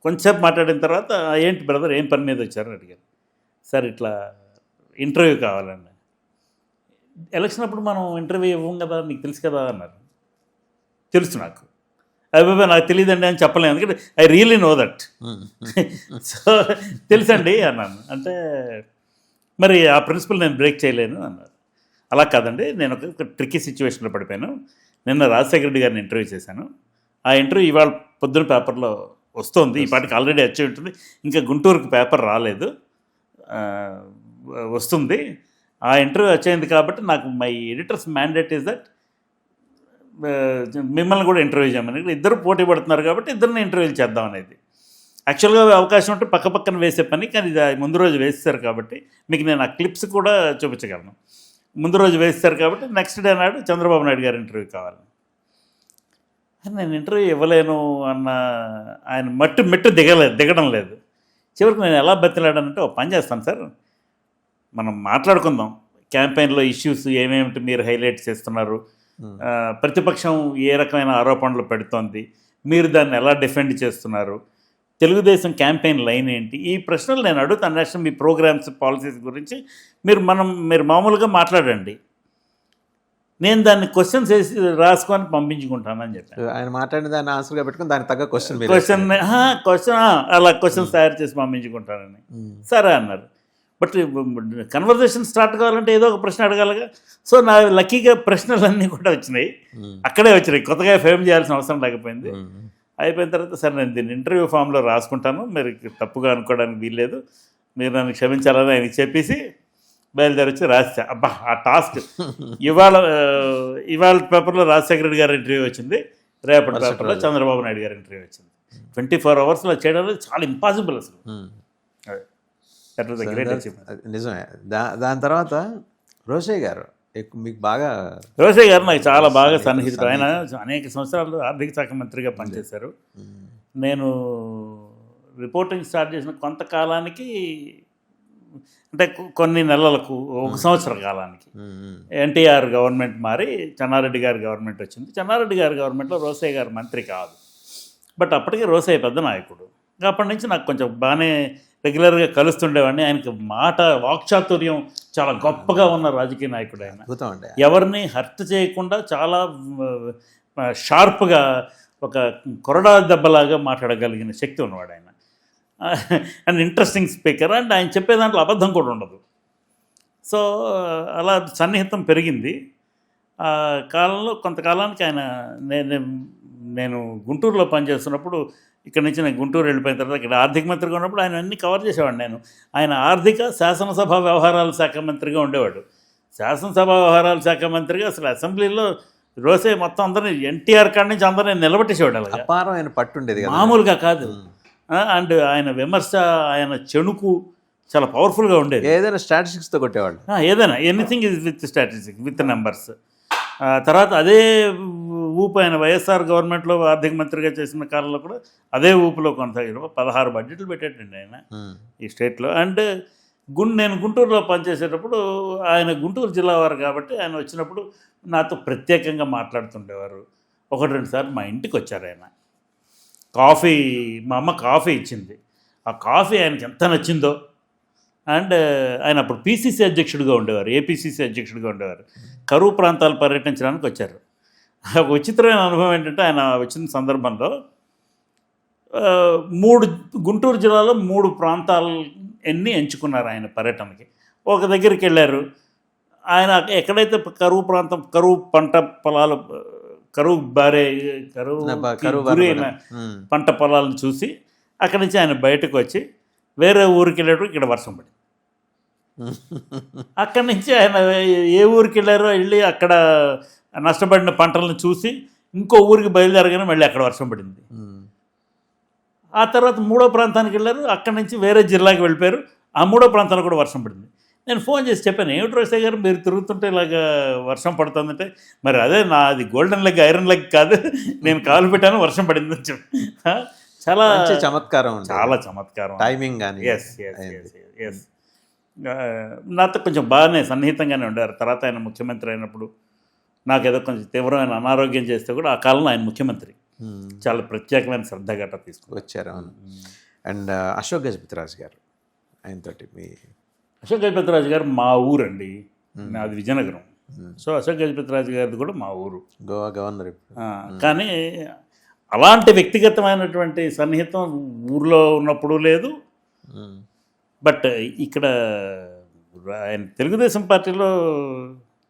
కొంచెంసేపు మాట్లాడిన తర్వాత, ఏంటి బ్రదర్ ఏం పని మీద వచ్చారని అడిగారు. సార్ ఇట్లా ఇంటర్వ్యూ కావాలండి. ఎలక్షన్ అప్పుడు మనం ఇంటర్వ్యూ ఇవ్వం కదా, నీకు తెలుసు కదా అన్నారు. తెలుసు నాకు. అబ్బాయి నాకు తెలియదండి అని చెప్పలేను, ఎందుకంటే I really know that. So తెలుసండి అన్నాను. అంటే మరి ఆ ప్రిన్సిపల్ నేను బ్రేక్ చేయలేను అన్నారు. అలా కాదండి, నేను ఒక ట్రిక్కీ సిచ్యువేషన్లో పడిపోయాను. నిన్న రాజశేఖర రెడ్డి గారిని ఇంటర్వ్యూ చేశాను, ఆ ఇంటర్వ్యూ ఇవాళ పొద్దున పేపర్లో వస్తుంది, ఈ పాటికి ఆల్రెడీ వచ్చి ఉంటుంది, ఇంకా గుంటూరుకి పేపర్ రాలేదు, వస్తుంది. ఆ ఇంటర్వ్యూ వచ్చేది కాబట్టి నాకు my editors mandate is that మిమ్మల్ని కూడా ఇంటర్వ్యూ చేయమని. ఇద్దరు పోటీ పడుతున్నారు కాబట్టి ఇద్దరిని ఇంటర్వ్యూలు చేద్దాం అనేది. యాక్చువల్గా అవకాశం ఉంటే పక్క పక్కన వేసే పని, కానీ ఇది ముందు రోజు వేస్తారు కాబట్టి మీకు నేను ఆ క్లిప్స్ కూడా చూపించగలను. ముందు రోజు వేస్తారు కాబట్టి నెక్స్ట్ డే నాడు చంద్రబాబు నాయుడు గారి ఇంటర్వ్యూ కావాలి. నేను ఇంటర్వ్యూ ఇవ్వలేను అన్న ఆయన మెట్టు దిగడం లేదు. చివరికి నేను ఎలా బతిలాడానంటే, ఓ పని చేస్తాను సార్, మనం మాట్లాడుకుందాం, క్యాంపెయిన్లో ఇష్యూస్ ఏమేమిటి మీరు హైలైట్ చేస్తున్నారు, ప్రతిపక్షం ఏ రకమైన ఆరోపణలు పెడుతోంది, మీరు దాన్ని ఎలా డిఫెండ్ చేస్తున్నారు, తెలుగుదేశం క్యాంపెయిన్ లైన్ ఏంటి, ఈ ప్రశ్నలు నేను అడుగుతాను. నెక్స్ట్ మీ ప్రోగ్రామ్స్ పాలసీస్ గురించి మీరు మామూలుగా మాట్లాడండి, నేను దాన్ని క్వశ్చన్స్ వేసి రాసుకొని పంపించుకుంటానని చెప్పాను. ఆయన మాట్లాడిన దాన్ని ఆన్సర్గా పెట్టుకుని దానికి తగ్గ క్వశ్చన్ అలా క్వశ్చన్స్ తయారు చేసి పంపించుకుంటానని. సరే అన్నారు. బట్ కన్వర్జేషన్ స్టార్ట్ కావాలంటే ఏదో ఒక ప్రశ్న అడగాలిగా. సో నా లక్కీగా ప్రశ్నలన్నీ కూడా వచ్చినాయి, అక్కడే వచ్చినాయి, కొత్తగా ఫేమ్ చేయాల్సిన అవసరం లేకపోయింది. అయిపోయిన తర్వాత సరే నేను దీన్ని ఇంటర్వ్యూ ఫామ్లో రాసుకుంటాను, మీరు తప్పుగా అనుకోవడానికి వీల్లేదు, మీరు నన్ను క్షమించాలని ఆయన చెప్పేసి బయలుదేరి వచ్చి రాసా. అబ్బా ఆ టాస్క్! ఇవాళ పేపర్లో రాజశేఖర రెడ్డి గారి ఇంటర్వ్యూ వచ్చింది, రేపటి పేపర్లో చంద్రబాబు నాయుడు గారి ఇంటర్వ్యూ వచ్చింది. 24 అవర్స్లో చేయడం చాలా ఇంపాసిబుల్ అసలు. నిజమే. దాని తర్వాత రోషయ్య గారు మీకు బాగా, రోషయ్య గారు నాకు చాలా బాగా సన్నిహితుడు. ఆయన అనేక సంవత్సరాలు ఆర్థిక శాఖ మంత్రిగా పనిచేశారు. నేను రిపోర్టింగ్ స్టార్ట్ చేసిన కొంతకాలానికి, అంటే కొన్ని నెలలకు, 1 సంవత్సర కాలానికి ఎన్టీఆర్ గవర్నమెంట్ మారి చెన్నారెడ్డి గారి గవర్నమెంట్ వచ్చింది. చెన్నారెడ్డి గారి గవర్నమెంట్లో రోసయ్య గారు మంత్రి కాదు, బట్ అప్పటికే రోసయ్య పెద్ద నాయకుడు. అప్పటి నుంచి నాకు కొంచెం బాగానే రెగ్యులర్గా కలుస్తుండేవాడిని. ఆయనకి వాక్చాతుర్యం చాలా గొప్పగా ఉన్న రాజకీయ నాయకుడు ఆయన. ఎవరిని హర్ట్ చేయకుండా చాలా షార్ప్గా, ఒక కొరడా దెబ్బలాగా మాట్లాడగలిగిన శక్తి ఉన్నవాడు ఆయన. అండ్ ఇంట్రెస్టింగ్ స్పీకర్, అండ్ ఆయన చెప్పే దాంట్లో అబద్ధం కూడా ఉండదు. సో అలా సన్నిహితం పెరిగింది. ఆ కాలంలో కొంతకాలానికి ఆయన, నేను గుంటూరులో పనిచేస్తున్నప్పుడు, ఇక్కడ నుంచి నేను గుంటూరు వెళ్ళిపోయిన తర్వాత ఇక్కడ ఆర్థిక మంత్రిగా ఉన్నప్పుడు ఆయన అన్నీ కవర్ చేసేవాడు. ఆయన ఆర్థిక శాసనసభ వ్యవహారాల శాఖ మంత్రిగా ఉండేవాడు. శాసనసభ వ్యవహారాల శాఖ మంత్రిగా అసలు అసెంబ్లీలో రోసయ్య మొత్తం అందరినీ, ఎన్టీఆర్ కాడి నుంచి అందరినీ నిలబెట్టేసేవాడు. అపారమైన పట్టుండేది, మామూలుగా కాదు. అండ్ ఆయన విమర్శ, ఆయన చెణుకు చాలా పవర్ఫుల్గా ఉండేది. ఏదైనా స్టాటిస్టిక్స్తో కొట్టేవాడు, ఏదైనా anything is with statistics, with numbers. తర్వాత అదే ఊపు ఆయన వైఎస్ఆర్ గవర్నమెంట్లో ఆర్థిక మంత్రిగా చేసిన కాలంలో కూడా అదే ఊపులో కొనసాగారు. 16 బడ్జెట్లు పెట్టాడండి ఆయన ఈ స్టేట్లో. అండ్ నేను గుంటూరులో పనిచేసేటప్పుడు, ఆయన గుంటూరు జిల్లా వారు కాబట్టి ఆయన వచ్చినప్పుడు నాతో ప్రత్యేకంగా మాట్లాడుతుండేవారు. 1-2 సార్లు మా ఇంటికి వచ్చారు ఆయన. కాఫీ, మా అమ్మ కాఫీ ఇచ్చింది. ఆ కాఫీ ఆయనకి ఎంత నచ్చిందో. అండ్ ఆయన అప్పుడు పిసిసి అధ్యక్షుడిగా ఉండేవారు, ఏపీసీసీ అధ్యక్షుడిగా ఉండేవారు. కరువు ప్రాంతాలు పర్యటించడానికి వచ్చారు. ఒక విచిత్రమైన అనుభవం ఏంటంటే, ఆయన వచ్చిన సందర్భంలో గుంటూరు జిల్లాలో 3 ప్రాంతాలు ఎంచుకున్నారు ఆయన పర్యటనకి. ఒక దగ్గరికి వెళ్ళారు ఆయన. ఎక్కడైతే కరువు పంట పొలాలు, కరువు గురైన పంట పొలాలను చూసి అక్కడి నుంచి ఆయన బయటకు వచ్చి వేరే ఊరికి వెళ్ళాడు. ఇక్కడ వర్షం పడింది. అక్కడి నుంచి ఆయన ఏ ఊరికి వెళ్ళారో వెళ్ళి అక్కడ నష్టపడిన పంటలను చూసి ఇంకో ఊరికి బయలుదేరగానే మళ్ళీ అక్కడ వర్షం పడింది. ఆ తర్వాత 3వ ప్రాంతానికి వెళ్ళారు. అక్కడి నుంచి వేరే జిల్లాకి వెళ్ళిపోయారు. ఆ 3వ ప్రాంతానికి కూడా వర్షం పడింది. నేను ఫోన్ చేసి చెప్పాను, ఏమిటి రోసయ్య గారు మీరు తిరుగుతుంటే ఇలాగ వర్షం పడుతుందంటే, మరి అదే అది గోల్డెన్ లెగ్, ఐరన్ లెగ్ కాదు, నేను కాలు పెట్టాను వర్షం పడిందని చెప్పి. చాలా చమత్కారం, చాలా చమత్కారం, టైమింగ్ కానీ. ఎస్ నాతో కొంచెం బాగానే సన్నిహితంగానే ఉండేవారు. తర్వాత ఆయన ముఖ్యమంత్రి అయినప్పుడు నాకేదో కొంచెం తీవ్రమైన అనారోగ్యం చేస్తే కూడా ఆ కాలంలో ఆయన ముఖ్యమంత్రి చాలా ప్రత్యేకమైన శ్రద్ధ గట్రా తీసుకొచ్చారు. అవును. అండ్ అశోక్ గజపతిరాజు గారు, ఆయనతోటి అశోక్ గజపతిరాజు గారు మా ఊరండి, అది విజయనగరం. సో అశోక్ గజపతిరాజు గారిది కూడా మా ఊరు, గోవా గవర్నర్. కానీ అలాంటి వ్యక్తిగతమైనటువంటి సన్నిహితం ఊర్లో ఉన్నప్పుడు లేదు. బట్ ఇక్కడ ఆయన తెలుగుదేశం పార్టీలో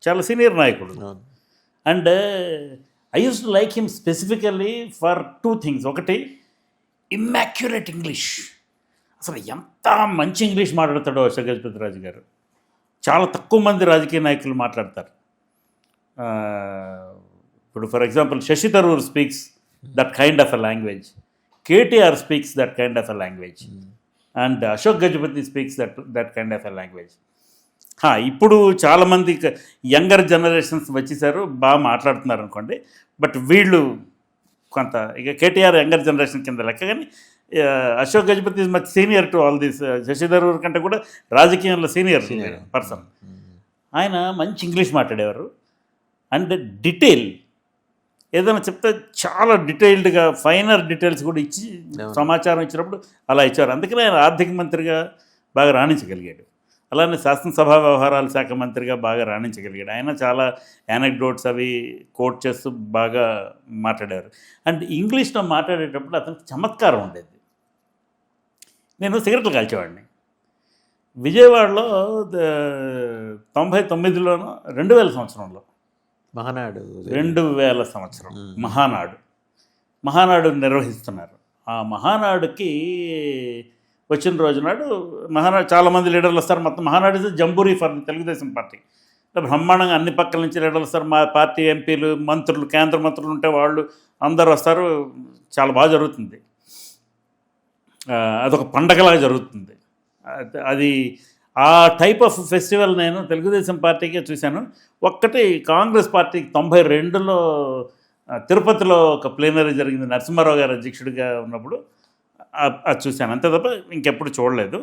చాలా సీనియర్ నాయకుడు. And I use to like him specifically for 2 things. ఒకటి, ఇమ్మాక్యురేట్ ఇంగ్లీష్. అసలు ఎంత మంచి ఇంగ్లీష్ మాట్లాడతాడో అశోక్ గజపతిరాజు గారు, చాలా తక్కువ మంది రాజకీయ నాయకులు మాట్లాడతారు. ఇప్పుడు for example Shashi Tharoor speaks that kind of a language, KTR speaks that kind of a language, and Ashok Gajapati speaks that kind of a language. ఇప్పుడు చాలామంది యంగర్ జనరేషన్స్ వచ్చేసారు, బాగా మాట్లాడుతున్నారు అనుకోండి. బట్ వీళ్ళు కొంత ఇక కేటీఆర్ యంగర్ జనరేషన్ కింద లెక్క, కానీ Ashok Gajapati is much senior to all this. Shashi Tharoor కంటే కూడా రాజకీయంలో సీనియర్ పర్సన్. ఆయన మంచి ఇంగ్లీష్ మాట్లాడేవారు. అండ్ డీటెయిల్ ఏదైనా చెప్తే చాలా డీటెయిల్డ్గా ఫైనర్ డీటెయిల్స్ కూడా ఇచ్చి సమాచారం ఇచ్చినప్పుడు అలా ఇచ్చారు. అందుకని ఆయన ఆర్థిక మంత్రిగా బాగా రాణించగలిగాడు. అలానే శాసనసభ వ్యవహారాల శాఖ మంత్రిగా బాగా రాణించగలిగాడు. ఆయన చాలా యానెక్డోట్స్ అవి కోట్ చేస్తూ బాగా మాట్లాడారు. అండ్ ఇంగ్లీష్లో మాట్లాడేటప్పుడు అతనికి చమత్కారం ఉండేది. నేను సిగరెట్లు కాల్చేవాడిని విజయవాడలో 99లోనో 2000 సంవత్సరంలో, మహానాడు 2000 సంవత్సరం మహానాడు నిర్వహిస్తున్నారు. ఆ మహానాడుకి వచ్చిన రోజు నాడు మహానాడు చాలామంది లీడర్లు వస్తారు. మొత్తం Mahanadu is jamboree for Telugu Desam party. బ్రహ్మాండంగా అన్ని పక్కల నుంచి లీడర్లు వస్తారు. మా పార్టీ ఎంపీలు, మంత్రులు, కేంద్ర మంత్రులు ఉంటే వాళ్ళు అందరూ వస్తారు. చాలా బాగా జరుగుతుంది. అదొక పండగలాగా జరుగుతుంది. అది ఆ టైప్ ఆఫ్ ఫెస్టివల్ నేను తెలుగుదేశం పార్టీకే చూశాను. ఒక్కటి కాంగ్రెస్ పార్టీకి 92లో తిరుపతిలో ఒక ప్లేనరీ జరిగింది, నరసింహారావు గారు అధ్యక్షుడిగా ఉన్నప్పుడు అది చూశాను. అంతే తప్ప ఇంకెప్పుడు చూడలేదు.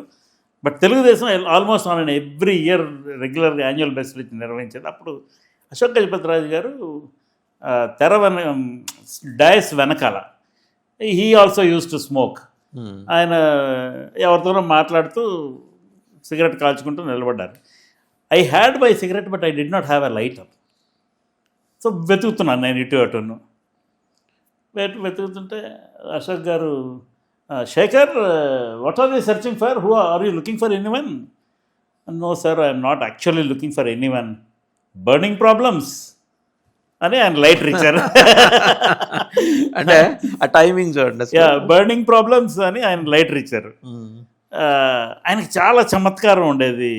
But Telugu Desam almost on every year రెగ్యులర్గా యాన్యువల్ బేస్లో నిర్వహించేది. అప్పుడు అశోక్ గజపతిరాజు గారు డయస్ వెనకాల he also used to smoke. ఆయన ఎవరితోనో మాట్లాడుతూ సిగరెట్ కాల్చుకుంటూ నిలబడ్డారు. I had my cigarette but I did not have a lighter. So వెతుకుతున్నాను నేను ఇటు అటును. వెతుకుతుంటే అశోక్ గారు, Shekhar, what are you searching for? Who are you looking for anyone? No sir, I'm not actually looking for anyone, burning problems అని ఆయన lighter ఇచ్చారు. అంటే ఆ టైమింగ్ చూడండి. బర్నింగ్ ప్రాబ్లమ్స్ అని ఆయన లైటర్ ఇచ్చారు. ఆయనకి చాలా చమత్కారం ఉండేది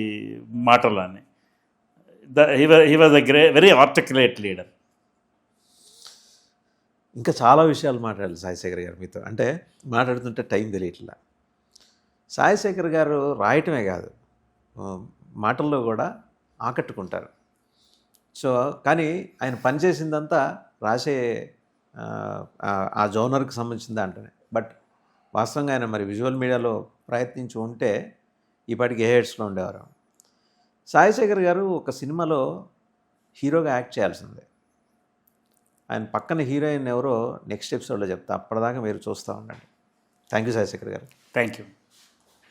మాటలు అని. He was a very articulate leader. ఇంకా చాలా విషయాలు మాట్లాడాలి సాయిశేఖర్ గారు మీతో. అంటే మాట్లాడుతుంటే టైం తెలియట్లా. సాయిశేఖర్ గారు రాయటమే కాదు, మాటల్లో కూడా ఆకట్టుకుంటారు. సో కానీ ఆయన పనిచేసిందంతా రాసే ఆ జోనర్కి సంబంధించిన దాంట్లోనే. బట్ వాస్తవంగా ఆయన మరి విజువల్ మీడియాలో ప్రయత్నించి ఉంటే ఈపాటికి ఏ హెడ్స్లో ఉండేవారు. సాయిశేఖర్ గారు ఒక సినిమాలో హీరోగా యాక్ట్ చేయాల్సిందే. ఆయన పక్కన హీరోయిన్ ఎవరో నెక్స్ట్ ఎపిసోడ్లో చెప్తా. అప్పటిదాకా మీరు చూస్తూ ఉండండి. థ్యాంక్ యూ సాయిశేఖర్ గారు. Thank you.